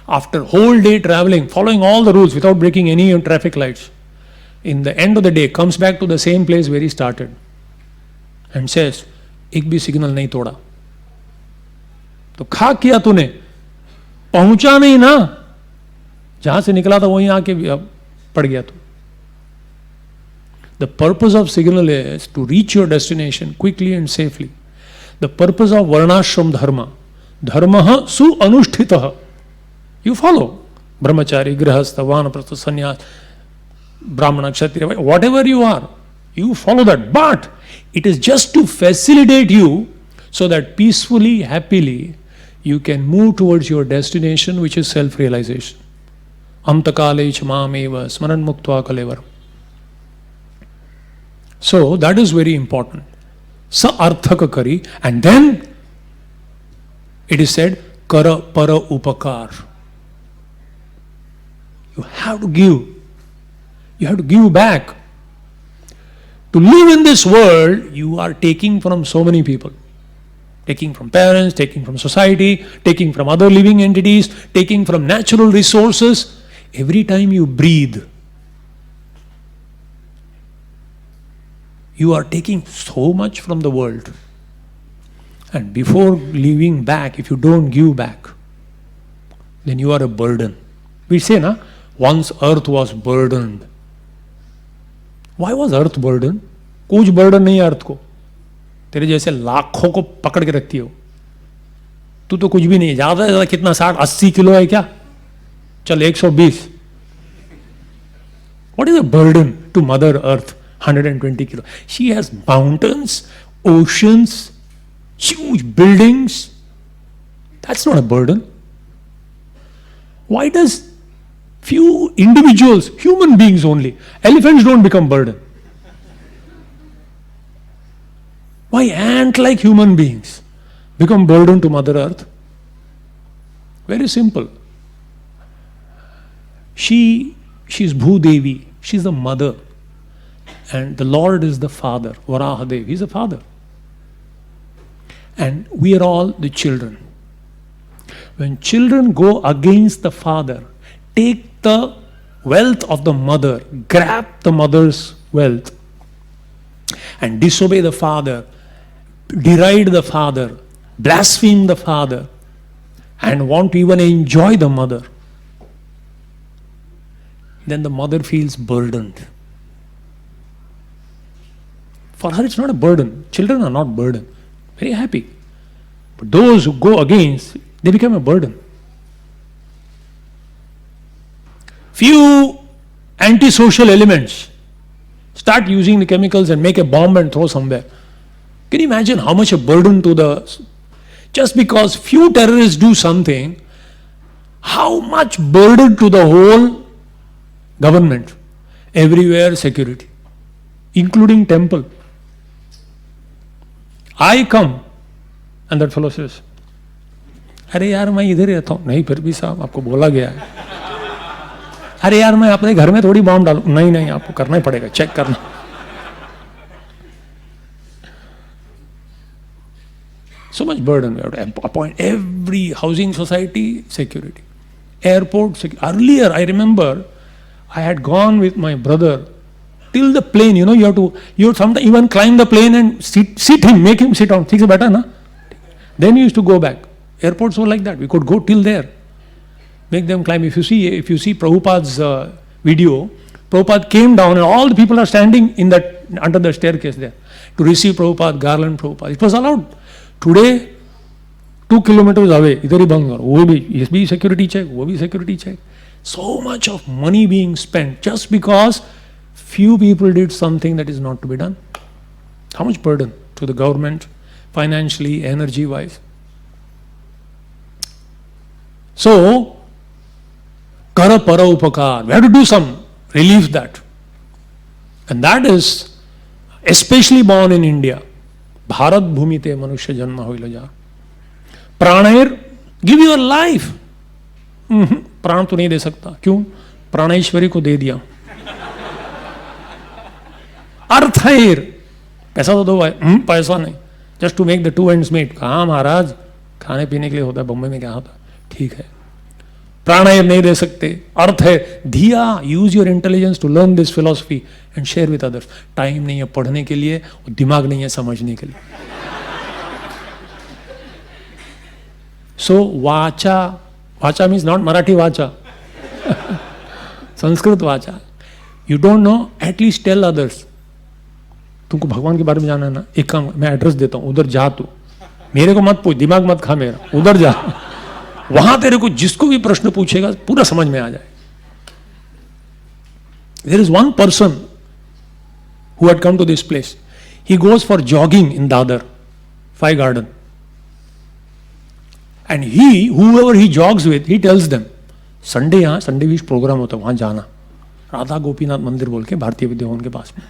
After whole day traveling, following all the rules without breaking any traffic lights, in the end of the day comes back to the same place where he started and says, एक भी signal नहीं तोड़ा. तो खा किया तूने, पहुंचा नहीं ना, जहां से निकला था वहीं आके पड़ गया तो. The purpose of signal is to reach your destination quickly and safely. The purpose of varnashram dharma, dharma su anushtitah. You follow. Brahmachari, grihastha, vanaprastha, sannyas, brahmana, kshatriya, whatever you are, you follow that. But it is just to facilitate you so that peacefully, happily, you can move towards your destination, which is self-realization. Antakale chamameva smaran muktva kalevaram. So that is very important. Sa arthaka kari, and then it is said kara para upakar. You have to give. You have to give back. To live in this world, you are taking from so many people. Taking from parents, taking from society, taking from other living entities, taking from natural resources. Every time you breathe, you are taking so much from the world. And before leaving back, if you don't give back, then you are a burden. We say, na, once earth was burdened. Why was earth burdened? कुछ burden नहीं है earth को. तेरे जैसे लाखों को पकड़ के रखती हो. तू तो कुछ भी नहीं है. ज्यादा से ज्यादा कितना 60-80 किलो है क्या? चल 120. What is a burden to Mother Earth? 120 kilo. She has mountains, oceans, huge buildings. That's not a burden. Why does few individuals, human beings only, elephants don't become burden? Why ant-like human beings become burden to Mother Earth? Very simple. She is Bhudevi. She is the mother. And the Lord is the father. Varahadev. He is the father. And we are all the children. When children go against the father, take the wealth of the mother, grab the mother's wealth, and disobey the father, deride the father, blaspheme the father, and want to even enjoy the mother, then the mother feels burdened. For her, it's not a burden. Children are not burden. Very happy. But those who go against, they become a burden. Few antisocial elements start using the chemicals and make a bomb and throw somewhere. Can you imagine how much a burden to the... Just because few terrorists do something, how much burden to the whole government? Everywhere security, including temple. I come, and that fellow says, अरे यार मैं इधर ही रहता हूँ. नहीं, फिर भी साहब आपको बोला गया है. अरे यार मैं अपने घर में थोड़ी बॉम्ब डालूं. नहीं नहीं, आपको करना ही पड़ेगा, चेक करना. So much burden. We have to appoint every housing society security, airport security. Earlier, I remember, I had gone with my brother till the plane. You have to sometimes even climb the plane and sit him, make him sit down. Things are better, na? Then you used to go back. Airports were like that. We could go till there, make them climb. If you see Prabhupada's video, Prabhupada came down and all the people are standing in that under the staircase there to receive Prabhupada, garland Prabhupada. It was allowed. Today, 2 kilometers away, idhar hi bang karo. वो भी security check, वो भी security check. So much of money being spent just because few people did something that is not to be done. How much burden to the government, financially, energy-wise. So, kara para upakar. We have to do some relief that. And that is especially born in India. Bharat bhumite manusya janma hoila ja. Pranair, give your life. प्राण तो नहीं दे सकता. क्यों? प्राणेश्वरी को दे दिया. अर्थैर, पैसा तो दो भाई. पैसा नहीं. Just to make the two ends meet. कहाँ महाराज, खाने पीने के लिए होता है. बम्बई में क्या होता है? ठीक है. प्राणायाम नहीं दे सकते. अर्थ है धिया, use your intelligence to learn this philosophy and share with others. Time नहीं है पढ़ने के लिए और दिमाग नहीं है समझने के लिए. सो वाचा, वाचा मीन्स नॉट मराठी वाचा. संस्कृत वाचा. You don't know, at least tell others. तुमको भगवान के बारे में जानना है ना, एक काम, मैं एड्रेस देता हूं, उधर जा तू, मेरे को मत पूछ, दिमाग मत खा मेरा, उधर जा. वहां तेरे को जिसको भी प्रश्न पूछेगा पूरा समझ में आ जाए. There is one person who had come to this place. He goes for jogging in Dadar, Fire Garden. And whoever he jogs with, he tells them, Sunday यहाँ Sunday विश प्रोग्राम होता है, वहाँ जाना. राधा गोपीनाथ मंदिर बोल के भारतीय विद्या भवन के पास में.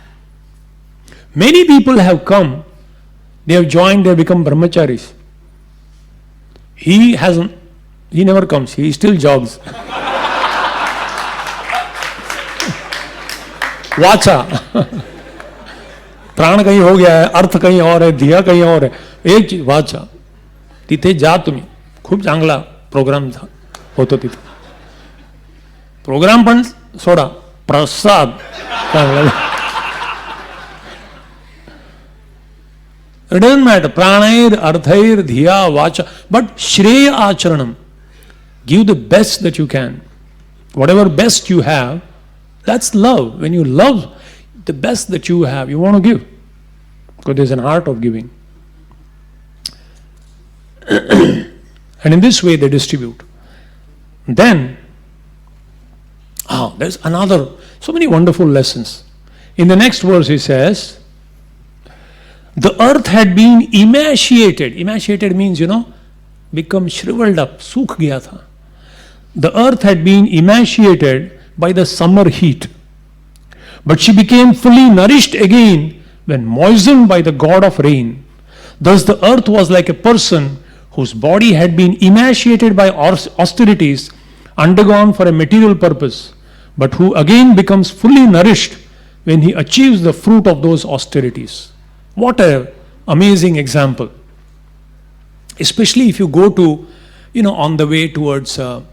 Many people have come, they have joined, they have become brahmacharis. He never comes, he still jogs. वाचा, प्राण कहीं हो गया है, अर्थ कहीं और है, धिया कहीं और है. एक चीज वाचा, तिथे जा तुम्ही. खूप चांगला प्रोग्राम होतो तिथे. प्रोग्राम पण सोडा, प्रसाद चांगला. It doesn't matter. Pranair, arthair, dhiya, vacha. But shreya acharanam. Give the best that you can. Whatever best you have, that's love. When you love the best that you have, you want to give. Because there's an art of giving. And in this way they distribute. Then, there's another, so many wonderful lessons. In the next verse he says, the earth had been emaciated. Emaciated means, become shriveled up. Sukh gaya tha. The earth had been emaciated by the summer heat. But she became fully nourished again when moistened by the god of rain. Thus the earth was like a person whose body had been emaciated by austerities undergone for a material purpose, but who again becomes fully nourished when he achieves the fruit of those austerities. What an amazing example. Especially if you go to, on the way towards either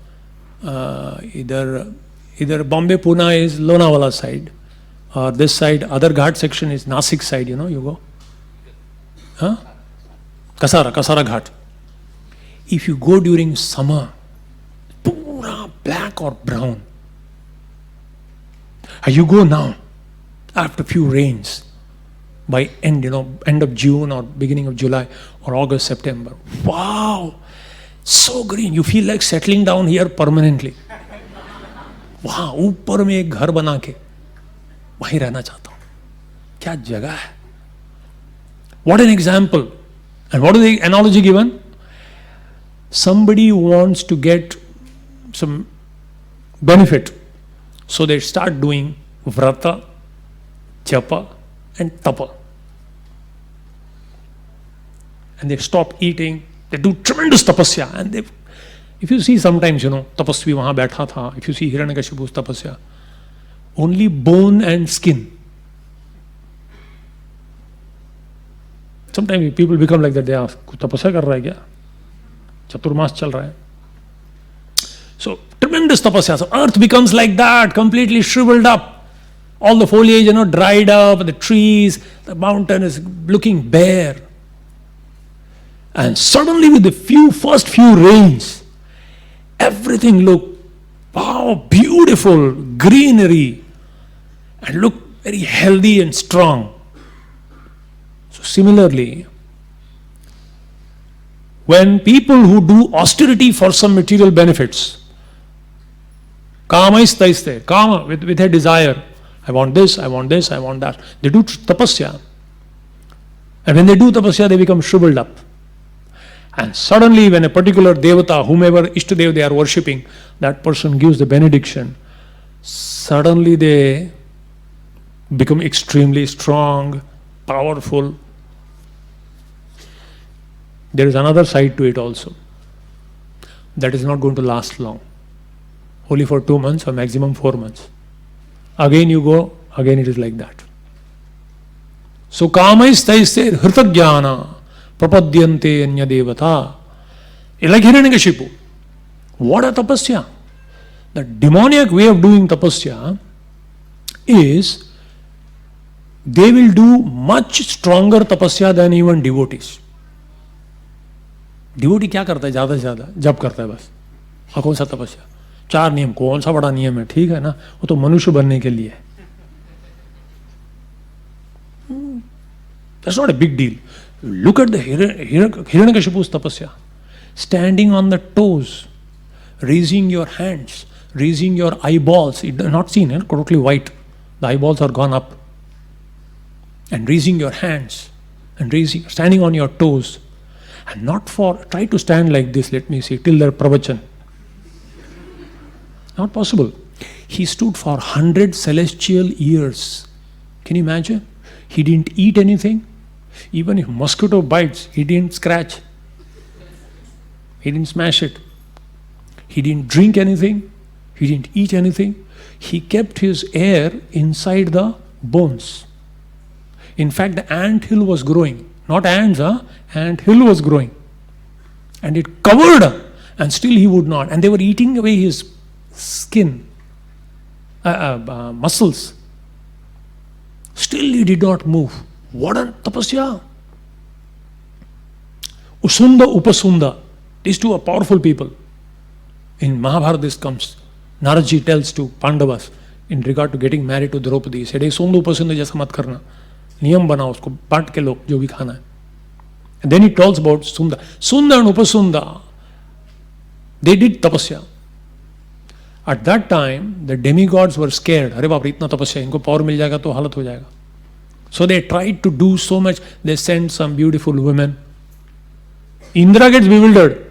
Bombay, Pune is Lonavala side, or this side, other Ghat section is Nasik side, you go. Kasara Ghat. If you go during summer, pura black or brown. And you go now, after few rains, by end of June or beginning of July or August, September. Wow, so green. You feel like settling down here permanently. वहाँ ऊपर में एक घर बना के वहीं रहना चाहता हूँ. क्या जगह है. What an example. And what is the analogy given? Somebody wants to get some benefit, so they start doing vrata, japa and tapa. And they stop eating, they do tremendous tapasya. And if you see sometimes, tapasvi wahan baitha tha, if you see Hiranyakashipu's tapasya, only bone and skin. Sometimes people become like that, they ask, tapasya kar raha hai kya? Chaturmas chal raha hai. So, tremendous tapasya. So, earth becomes like that, completely shriveled up. All the foliage, dried up, the trees, the mountain is looking bare. And suddenly with the first few rains, everything looked, wow, beautiful, greenery, and looked very healthy and strong. So similarly, when people who do austerity for some material benefits, kama with a desire, I want this, I want this, I want that. They do tapasya. And when they do tapasya, they become shriveled up. And suddenly when a particular devata, whomever Ishtadev they are worshipping, that person gives the benediction, suddenly they become extremely strong, powerful. There is another side to it also. That is not going to last long. Only for 2 months or maximum 4 months. Again you go, again it is like that. So kamais taise hritagyana prapadyante anya devata. Like Hiranyakashipu. What a tapasya. The demoniac way of doing tapasya is they will do much stronger tapasya than even devotees. Devotee क्या करता है ज्यादा से ज्यादा जप करता है बस. कौन सा तपस्या? 4 नियम, कौन सा बड़ा नियम है, ठीक है ना, वो तो मनुष्य बनने के लिए है. That's not a big deal. Look at the Hiranyakashipu's tapasya. Standing on the toes, raising your hands, raising your eyeballs. It is not seen, totally white. The eyeballs are gone up. And raising your hands, and standing on your toes. And not try to stand like this, let me see, till their pravachan. Not possible. He stood for 100 celestial years. Can you imagine? He didn't eat anything. Even if mosquito bites, he didn't scratch. He didn't smash it. He didn't drink anything. He didn't eat anything. He kept his air inside the bones. In fact, the ant hill was growing. Not ants, ant hill was growing. And it covered, and still he would not. And they were eating away his skin, muscles. Still he did not move. What a tapasya! Usunda, Upasunda. These two are powerful people. In Mahabharata this comes. Naradji tells to Pandavas in regard to getting married to Draupadi. He said, hey, Sunda, Upasunda jaisa mat karna. Niyam banao usko, baant ke log, jo bhi khana hai. And then he tells about Sunda. Sunda and Upasunda, they did tapasya. At that time, the demigods were scared. Arey baap re, itna tapasya, inko power mil jayega to halat ho jayega. So they tried to do so much. They sent some beautiful women. Indra gets bewildered.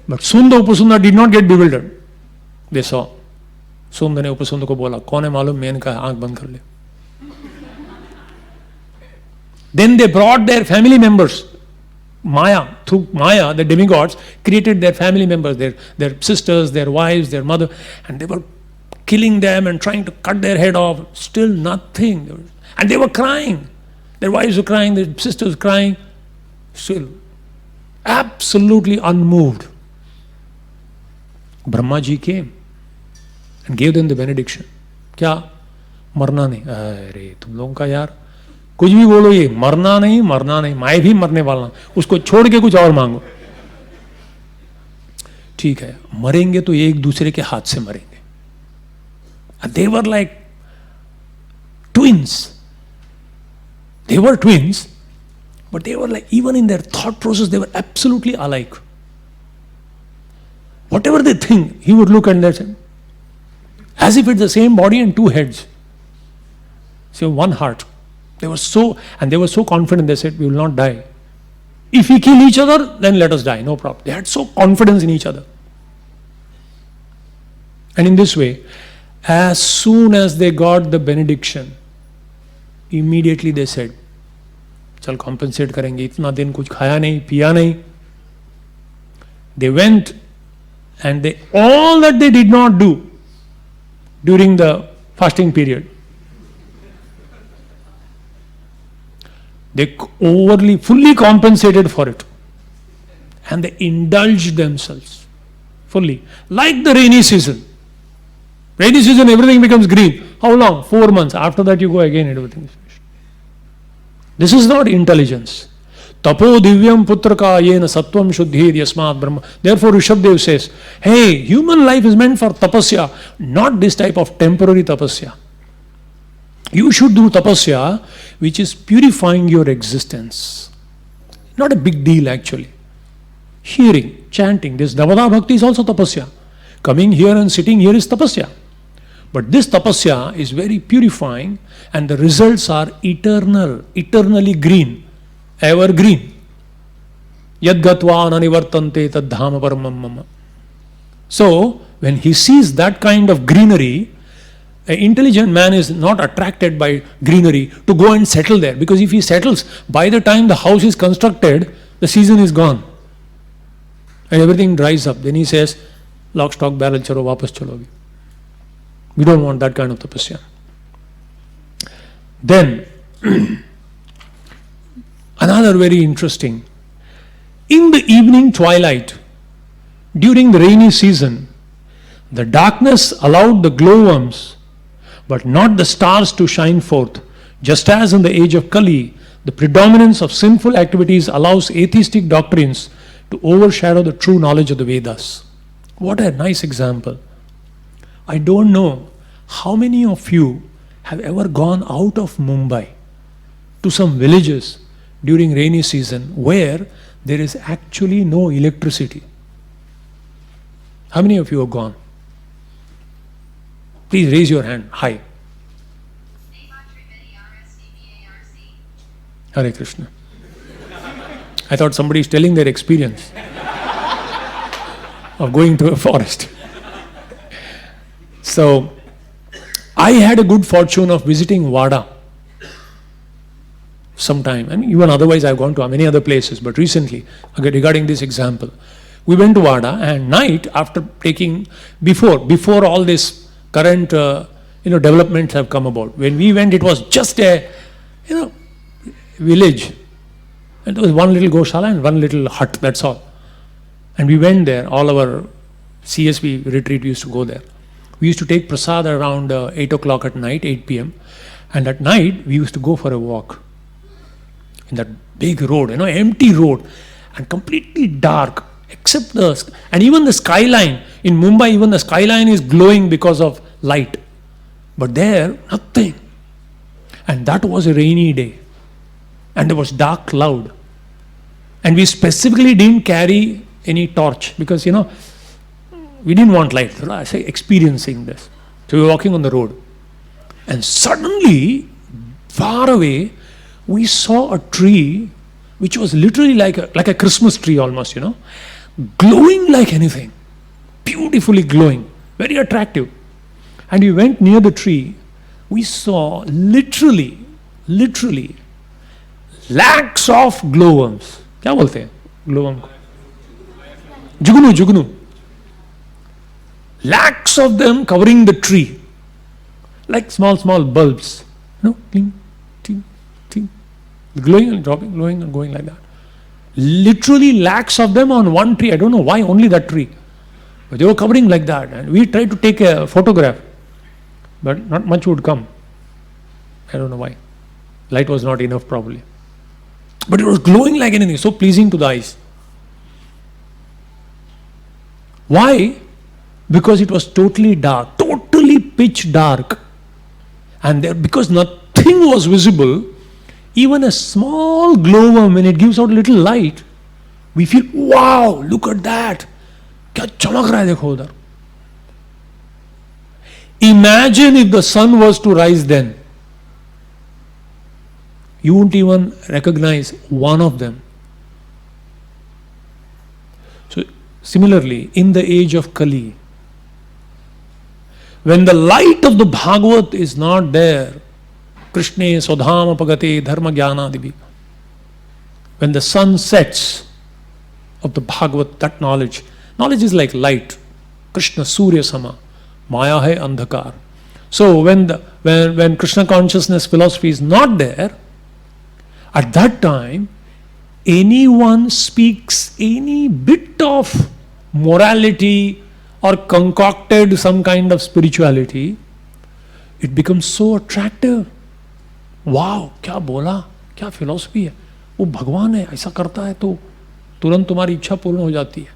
But Sunda Upasunda did not get bewildered. They saw. Sunda ne Upasunda ko bola, kaun hai malum, main ka aankh band kar le. Then they brought their family members. Maya, through Maya, the demigods created their family members, their sisters, their wives, their mother, and they were killing them and trying to cut their head off. Still nothing. And they were crying. Their wives were crying, their sisters were crying. Still, absolutely unmoved. Brahma ji came and gave them the benediction. क्या? मरना नहीं. अरे तुम लोगों का यार कुछ भी बोलो, ये मरना नहीं, मैं भी मरने वाला हूं, उसको छोड़ के कुछ और मांगो. ठीक है, मरेंगे तो एक दूसरे के हाथ से मरेंगे. They were like twins. They were twins, but they were like, even in their thought process, they were absolutely alike. Whatever they think, he would look at them as if it's the same body and two heads. So one heart. They were so confident, they said, we will not die. If we kill each other, then let us die, no problem. They had so confidence in each other. And in this way, as soon as they got the benediction, immediately they said, चल compensate करेंगे, इतना दिन कुछ खाया नहीं, पिया नहीं. They went and all that they did not do during the fasting period, they fully compensated for it. And they indulged themselves fully. Like the rainy season. Rainy season, everything becomes green. How long? 4 months. After that, you go again, everything is finished. This is not intelligence. Tapo divyam putraka yena sattvam shuddhi yasmat brahma. Therefore, Rishabdev says, hey, human life is meant for tapasya, not this type of temporary tapasya. You should do tapasya which is purifying your existence. Not a big deal actually. Hearing, chanting, this Davada Bhakti is also tapasya. Coming here and sitting here is tapasya. But this tapasya is very purifying and the results are eternal, eternally green, evergreen. Yad gatva ananivartante tad dhama paramam mama. So, when he sees that kind of greenery, an intelligent man is not attracted by greenery to go and settle there. Because if he settles, by the time the house is constructed, the season is gone. And everything dries up. Then he says, lock, stock, barrel, chalo, wapas chalo. We don't want that kind of tapasya. Then, another very interesting. In the evening twilight, during the rainy season, the darkness allowed the glowworms, but not the stars to shine forth. Just as in the age of Kali, the predominance of sinful activities allows atheistic doctrines to overshadow the true knowledge of the Vedas. What a nice example. I don't know how many of you have ever gone out of Mumbai to some villages during rainy season where there is actually no electricity. How many of you have gone? Please raise your hand. Hi. Hare Krishna. I thought somebody is telling their experience of going to a forest. So, I had a good fortune of visiting Vada sometime. I mean, even otherwise I've gone to many other places, but recently, regarding this example, we went to Vada, and night after before all this current developments have come about. When we went, it was just a village, and there was one little goshala and one little hut. That's all. And we went there. All our CSB retreat, we used to go there. We used to take prasad around 8 o'clock at night, 8 p.m. And at night, we used to go for a walk in that big road, empty road, and completely dark, except and even the skyline. In Mumbai, even the skyline is glowing because of light. But there, nothing. And that was a rainy day. And there was dark cloud. And we specifically didn't carry any torch because, we didn't want light. So I say experiencing this. So we were walking on the road. And suddenly, far away, we saw a tree which was literally like a Christmas tree almost, glowing like anything. Beautifully glowing. Very attractive. And we went near the tree. We saw literally lakhs of glowworms. क्या बोलते हैं glowworm? Jugunu. Lakhs of them covering the tree, like small bulbs, ting, ting, ting, glowing and dropping, glowing and going like that. Literally lakhs of them on one tree. I don't know why only that tree, but they were covering like that. And we tried to take a photograph, but not much would come. I don't know why. Light was not enough probably. But it was glowing like anything, so pleasing to the eyes. Why? Because it was totally dark, totally pitch dark. And because nothing was visible, even a small glowworm, when it gives out a little light, we feel, wow, look at that. क्या चमक रहा है देखो उधर. Imagine if the sun was to rise then. You won't even recognize one of them. So, similarly, in the age of Kali, when the light of the Bhagavat is not there, Krishna Sodhama Pagate Dharma Jnana Divi, when the sun sets of the Bhagavat, that knowledge is like light. Krishna Surya Sama, Maya hai Andhakar. So when Krishna consciousness philosophy is not there, at that time, anyone speaks any bit of morality or concocted some kind of spirituality, it becomes so attractive. Wow, क्या बोला, क्या philosophy है, वो भगवान है, ऐसा करता है तो तुरंत तुम्हारी इच्छा पूर्ण हो जाती है.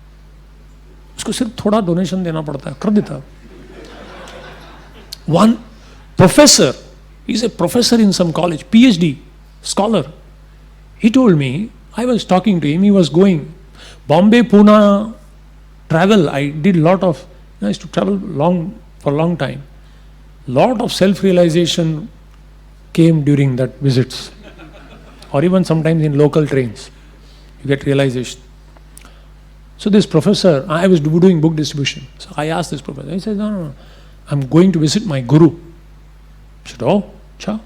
उसको सिर्फ थोड़ा डोनेशन देना पड़ता है, कर देता. One professor, he's a professor in some college, PhD scholar. He told me, I was talking to him, he was going Bombay, Pune travel. I did I used to travel for a long time. Lot of self-realization came during that visits, or even sometimes in local trains, you get realization. So this professor, I was doing book distribution. So I asked this professor, he said, no, I'm going to visit my guru. I said, oh, cha.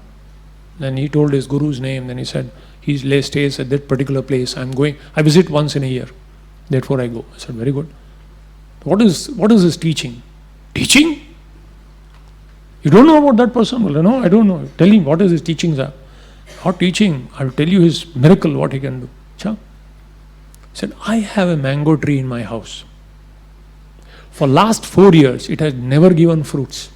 Then he told his guru's name. Then he said, he stays at that particular place. I visit once in a year. Therefore I go. I said, very good. What is his teaching? Teaching? You don't know about that person? Well, no, I don't know. Tell him what is his teachings are. Not teaching. I will tell you his miracle, what he can do. Cha. He said, I have a mango tree in my house. For last 4 years, it has never given fruits.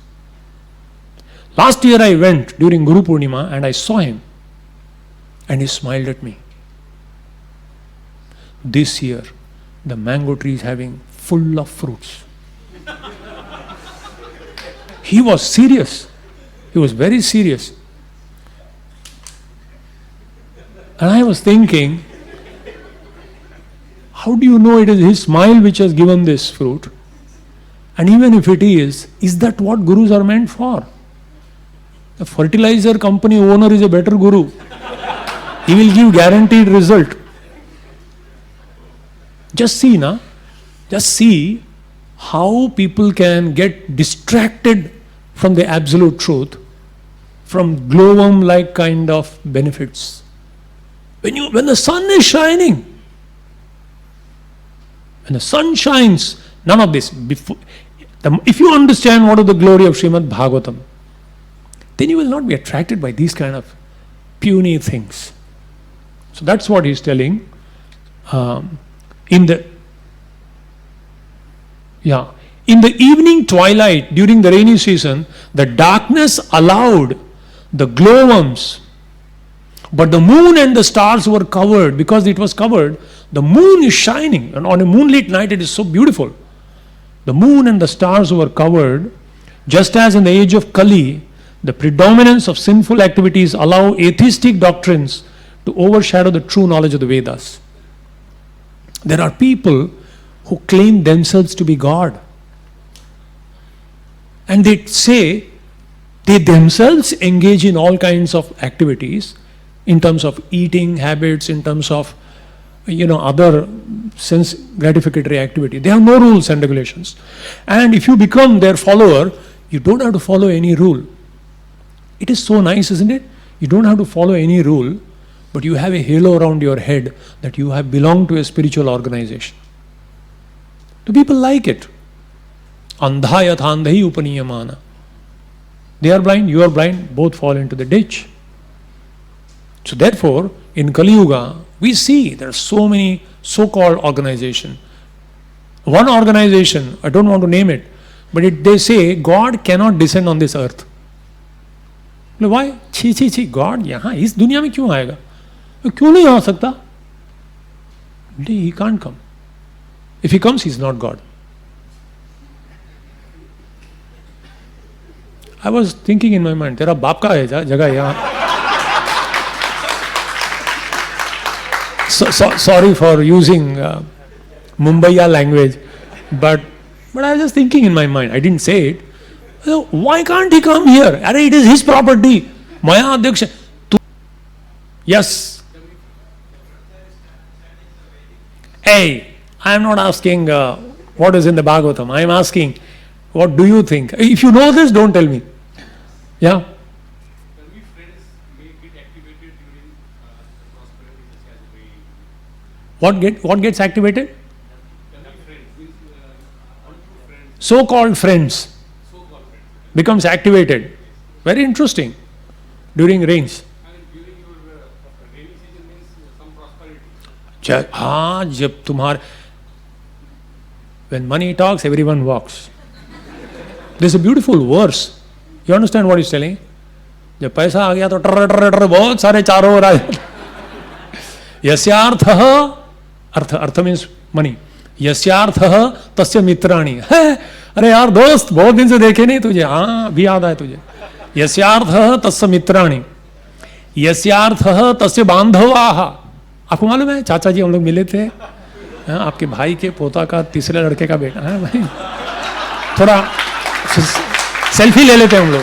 Last year I went during Guru Purnima and I saw him. And he smiled at me. This year, the mango tree is having full of fruits. He was serious. He was very serious. And I was thinking, how do you know it is his smile which has given this fruit? And even if it is that what gurus are meant for? The fertilizer company owner is a better guru. He will give guaranteed result. Just see, na? Just see how people can get distracted from the absolute truth, from glowworm-like kind of benefits. When the sun is shining, when the sun shines, none of this. If you understand what is the glory of Srimad Bhagavatam, then you will not be attracted by these kind of puny things. So that's what he's telling. In the evening twilight during the rainy season, the darkness allowed the glowworms, but the moon and the stars were covered. Because it was covered, the moon is shining, and on a moonlit night it is so beautiful. The moon and the stars were covered, just as in the age of Kali, the predominance of sinful activities allow atheistic doctrines to overshadow the true knowledge of the Vedas. There are people who claim themselves to be God. And they say they themselves engage in all kinds of activities in terms of eating habits, in terms of other sense gratificatory activity. They have no rules and regulations. And if you become their follower, you don't have to follow any rule. It is so nice, isn't it? You don't have to follow any rule, but you have a halo around your head that you have belonged to a spiritual organization. The people like it. Andha yathandhi upaniyamana. They are blind, you are blind, both fall into the ditch. So therefore, in Kali Yuga, we see there are so many so-called organizations. One organization, I don't want to name it, but they say God cannot descend on this earth. Why? God यहाँ इस दुनिया में क्यों आएगा? क्यों नहीं आ सकता? He can't come. If he comes, he's not God. I was thinking in my mind, तेरा बाप का है जगह यहाँ. Sorry for using Mumbaiya language, but I was just thinking in my mind. I didn't say it. Why can't he come here? It is his property. Maya Adhyaksha. Yes. Hey, I am not asking what is in the Bhagavatam. I am asking, what do you think? If you know this, don't tell me. Yeah. What gets activated? So-called friends becomes activated. Very interesting. During rains. During your rainy season means some prosperity. जब तुम्हारे when money talks, everyone walks. There's a beautiful verse. You understand what he's telling? जब पैसा आ गया तो टर टर टर बहुत सारे चारों ओर आ जाते. यस्यार्थः अर्थ मीन्स मनी. यस्यार्थः तस्य मित्राणि. अरे यार दोस्त, बहुत दिन से देखे नहीं तुझे. हाँ, अभी याद आया तुझे. यस्यार्थः तस्य मित्राणि, यस्यार्थः तस्य बांधवाः. आपको मालूम है, चाचा जी हम लोग मिले थे. आपके भाई के पोता का तीसरे लड़के का बेटा है भाई. थोड़ा सेल्फी ले लेते हैं हम लोग,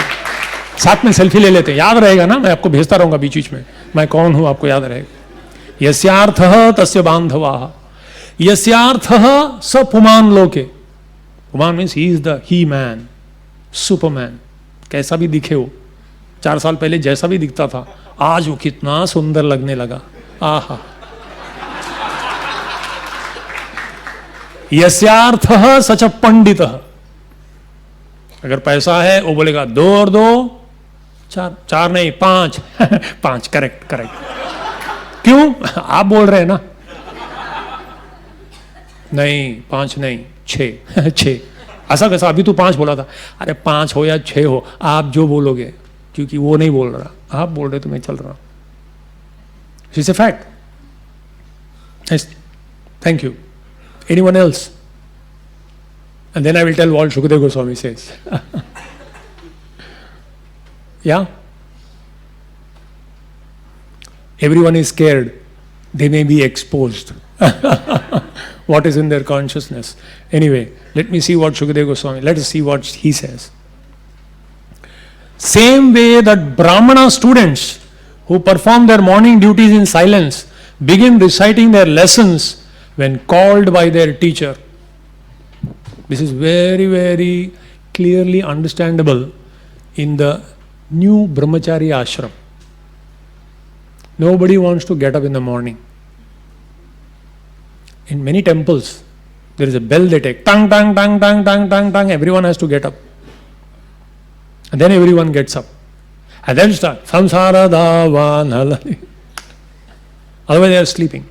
साथ में सेल्फी ले लेते हैं. याद रहेगा ना, मैं आपको भेजता रहूंगा बीच बीच में, मैं कौन हूं आपको याद रहेगा. यस्यार्थः तस्य बांधवाः, यस्यार्थः स पुमान लोके. पुमान means he is the he man, superman. कैसा भी दिखे वो, 4 साल पहले जैसा भी दिखता था, आज वो कितना सुंदर लगने लगा. आहा. यस्यार्थः सच पंडितः. अगर पैसा है वो बोलेगा 2 और 2 4 नहीं 5. 5 करेक्ट. क्यों? आप बोल रहे हैं ना. नहीं 5 नहीं 6. ऐसा कैसा? अभी तो 5 बोला था. अरे 5 हो या 6 हो, आप जो बोलोगे, क्योंकि वो नहीं बोल रहा, आप बोल रहे तो मैं चल रहा. It's a fact. Thank you. Anyone else? And then I will tell what Shukadeva Goswami says. Yeah? Everyone is scared. They may be exposed. What is in their consciousness. Anyway, let me see what Shukadeva Goswami, let us see what he says. Same way that Brahmana students who perform their morning duties in silence begin reciting their lessons when called by their teacher. This is very, very clearly understandable in the new Brahmachari ashram. Nobody wants to get up in the morning. In many temples, there is a bell they take. Tang, tang, tang, tang, tang, tang, tang. Everyone has to get up. And then everyone gets up. And then start. Samsara davanalani. Otherwise they are sleeping.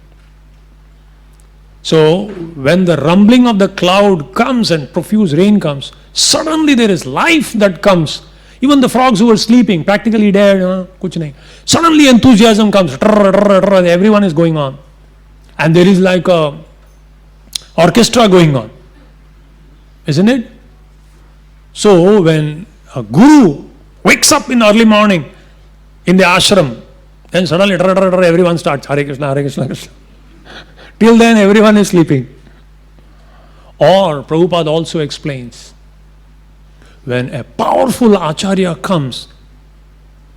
So, when the rumbling of the cloud comes and profuse rain comes, suddenly there is life that comes. Even the frogs who were sleeping, practically dead, kuch nahi. Suddenly enthusiasm comes. Everyone is going on. And there is like a orchestra going on. Isn't it? So, when a guru wakes up in the early morning in the ashram, then suddenly everyone starts Hare Krishna, Hare Krishna, Krishna. Till then everyone is sleeping. Or Prabhupada also explains, when a powerful acharya comes,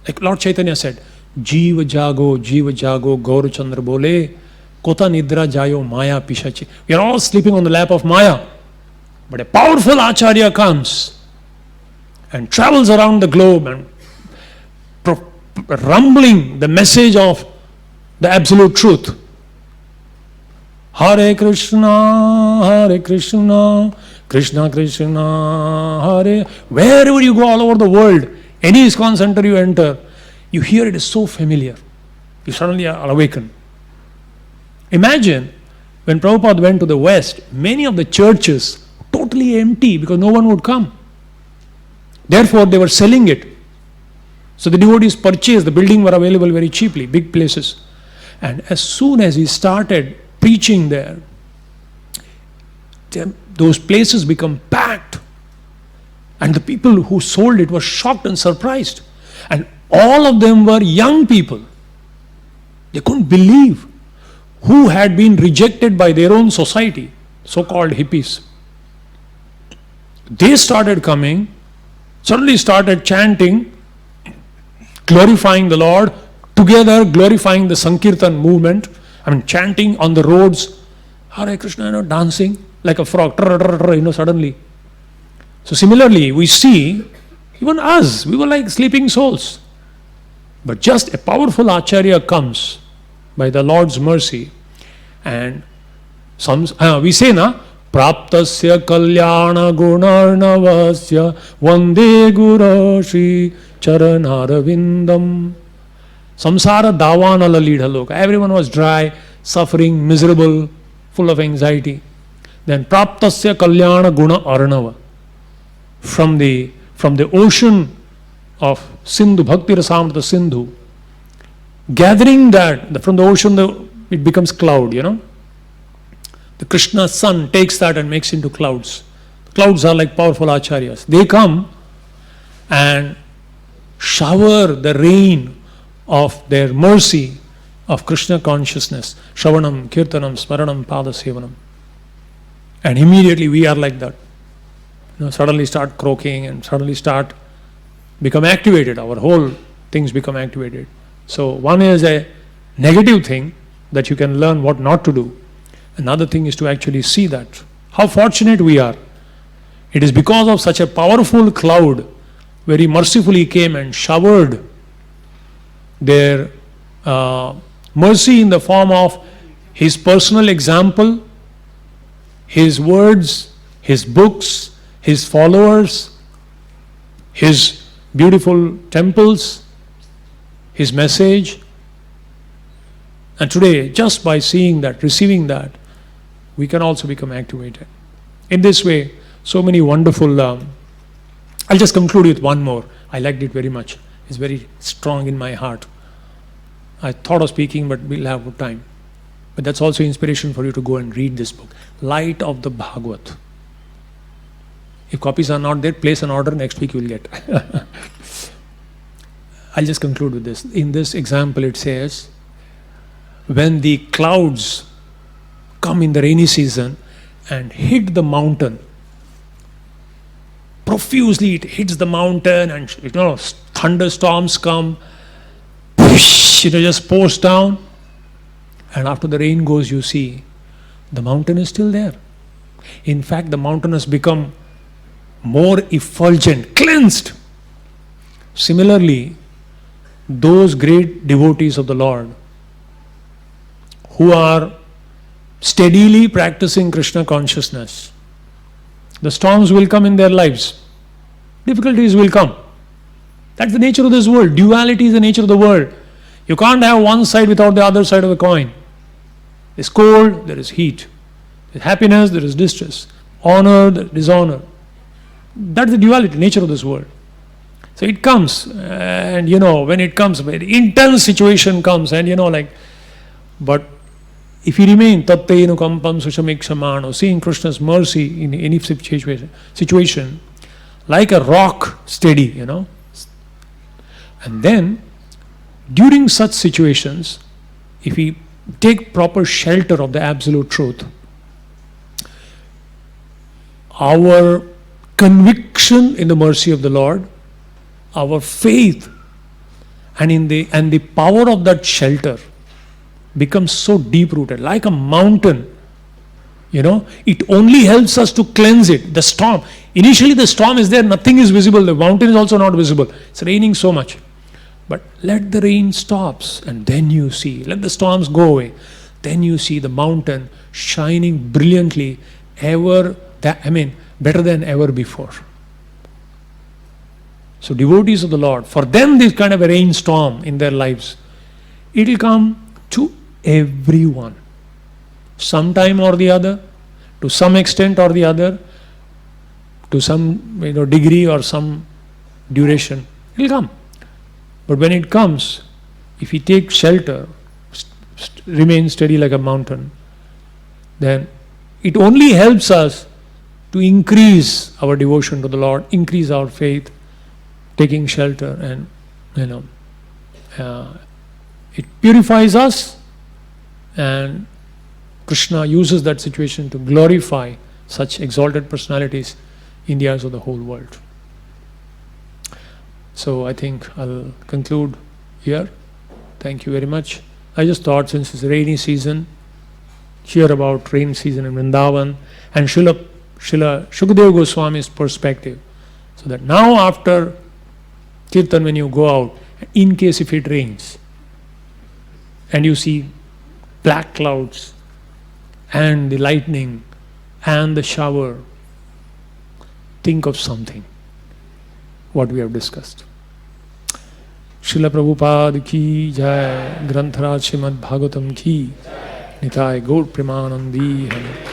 like Lord Chaitanya said, Jiva jago, Gaur Chandra bole, Kota nidra jayo maya pishachi. We are all sleeping on the lap of Maya. But a powerful acharya comes and travels around the globe and rumbling the message of the absolute truth. Hare Krishna, Krishna Krishna, Hare. Wherever you go all over the world, any ISKCON center you enter, you hear it is so familiar. You suddenly are awakened. Imagine when Prabhupada went to the West, many of the churches totally empty because no one would come. Therefore, they were selling it. So the devotees purchased, the building were available very cheaply, big places. And as soon as he started preaching there, those places become packed. And the people who sold it were shocked and surprised. And all of them were young people. They couldn't believe who had been rejected by their own society, so-called hippies. They started coming, suddenly started chanting, glorifying the Lord, together glorifying the Sankirtan movement. Chanting on the roads, Hare Krishna, dancing like a frog, suddenly. So similarly, we see, even us, we were like sleeping souls. But just a powerful acharya comes by the Lord's mercy, and we say, Praptasya kalyana gunarnavasya vande guru shri charanaravindam. Samsara davanala leedhaloka. Everyone was dry, suffering, miserable, full of anxiety. Then Praptasya kalyana guna arnava. From the ocean of Sindhu, Bhakti Rasamrita Sindhu, gathering that, from the ocean it becomes cloud, The Krishna sun takes that and makes into clouds. Clouds are like powerful acharyas. They come and shower the rain of their mercy of Krishna consciousness. Shravanam, Kirtanam, Smaranam, Padasevanam. And immediately we are like that. Suddenly start croaking and suddenly become activated. Our whole things become activated. So one is a negative thing that you can learn what not to do. Another thing is to actually see that. How fortunate we are. It is because of such a powerful cloud where he mercifully came and showered their mercy in the form of his personal example, his words, his books, his followers, his beautiful temples, his message. And today, just by seeing that, receiving that, we can also become activated. In this way, so many wonderful... I'll just conclude with one more. I liked it very much. It's very strong in my heart. I thought of speaking, but we'll have time. But that's also inspiration for you to go and read this book. Light of the Bhagavad. If copies are not there, place an order. Next week you will get. I'll just conclude with this. In this example, it says, when the clouds come in the rainy season and hit the mountain, profusely it hits the mountain, and thunderstorms come, just pours down, and after the rain goes, you see the mountain is still there. In fact, the mountain has become more effulgent, cleansed. Similarly, those great devotees of the Lord who are steadily practicing Krishna consciousness, the storms will come in their lives. Difficulties will come. That's the nature of this world. Duality is the nature of the world. You can't have one side without the other side of the coin. There's cold, there is heat. There's happiness, there is distress. Honor, there is dishonor. That's the duality, nature of this world. So it comes, and when it comes, very intense situation comes, and but if you remain tattvaenu kampam sushamiksamano, seeing Krishna's mercy in any situation, like a rock steady, and then during such situations, if we take proper shelter of the absolute truth, our conviction in the mercy of the Lord, our faith and the power of that shelter becomes so deep rooted, like a mountain. It only helps us to cleanse it. The storm, initially the storm is there, nothing is visible, the mountain is also not visible, it's raining so much. But let the rain stops, and then you see, let the storms go away, then you see the mountain shining brilliantly, better than ever before. So devotees of the Lord, for them this kind of a rainstorm in their lives, it will come to everyone, sometime or the other, to some extent or the other, to some degree or some duration, it will come. But when it comes, if we take shelter, remain steady like a mountain, then it only helps us to increase our devotion to the Lord, increase our faith, taking shelter, and it purifies us, and Krishna uses that situation to glorify such exalted personalities in the eyes of the whole world. So I think I'll conclude here. Thank you very much. I just thought, since it's rainy season, hear about rain season in Vrindavan and Srila Shukadeva Goswami's perspective, so that now after Kirtan, when you go out, in case if it rains and you see black clouds and the lightning and the shower, think of something, what we have discussed. Srila Prabhupada ki jai, Grantaraj Srimad Bhagavatam ki, Nitai Gaur Premanandi Hari.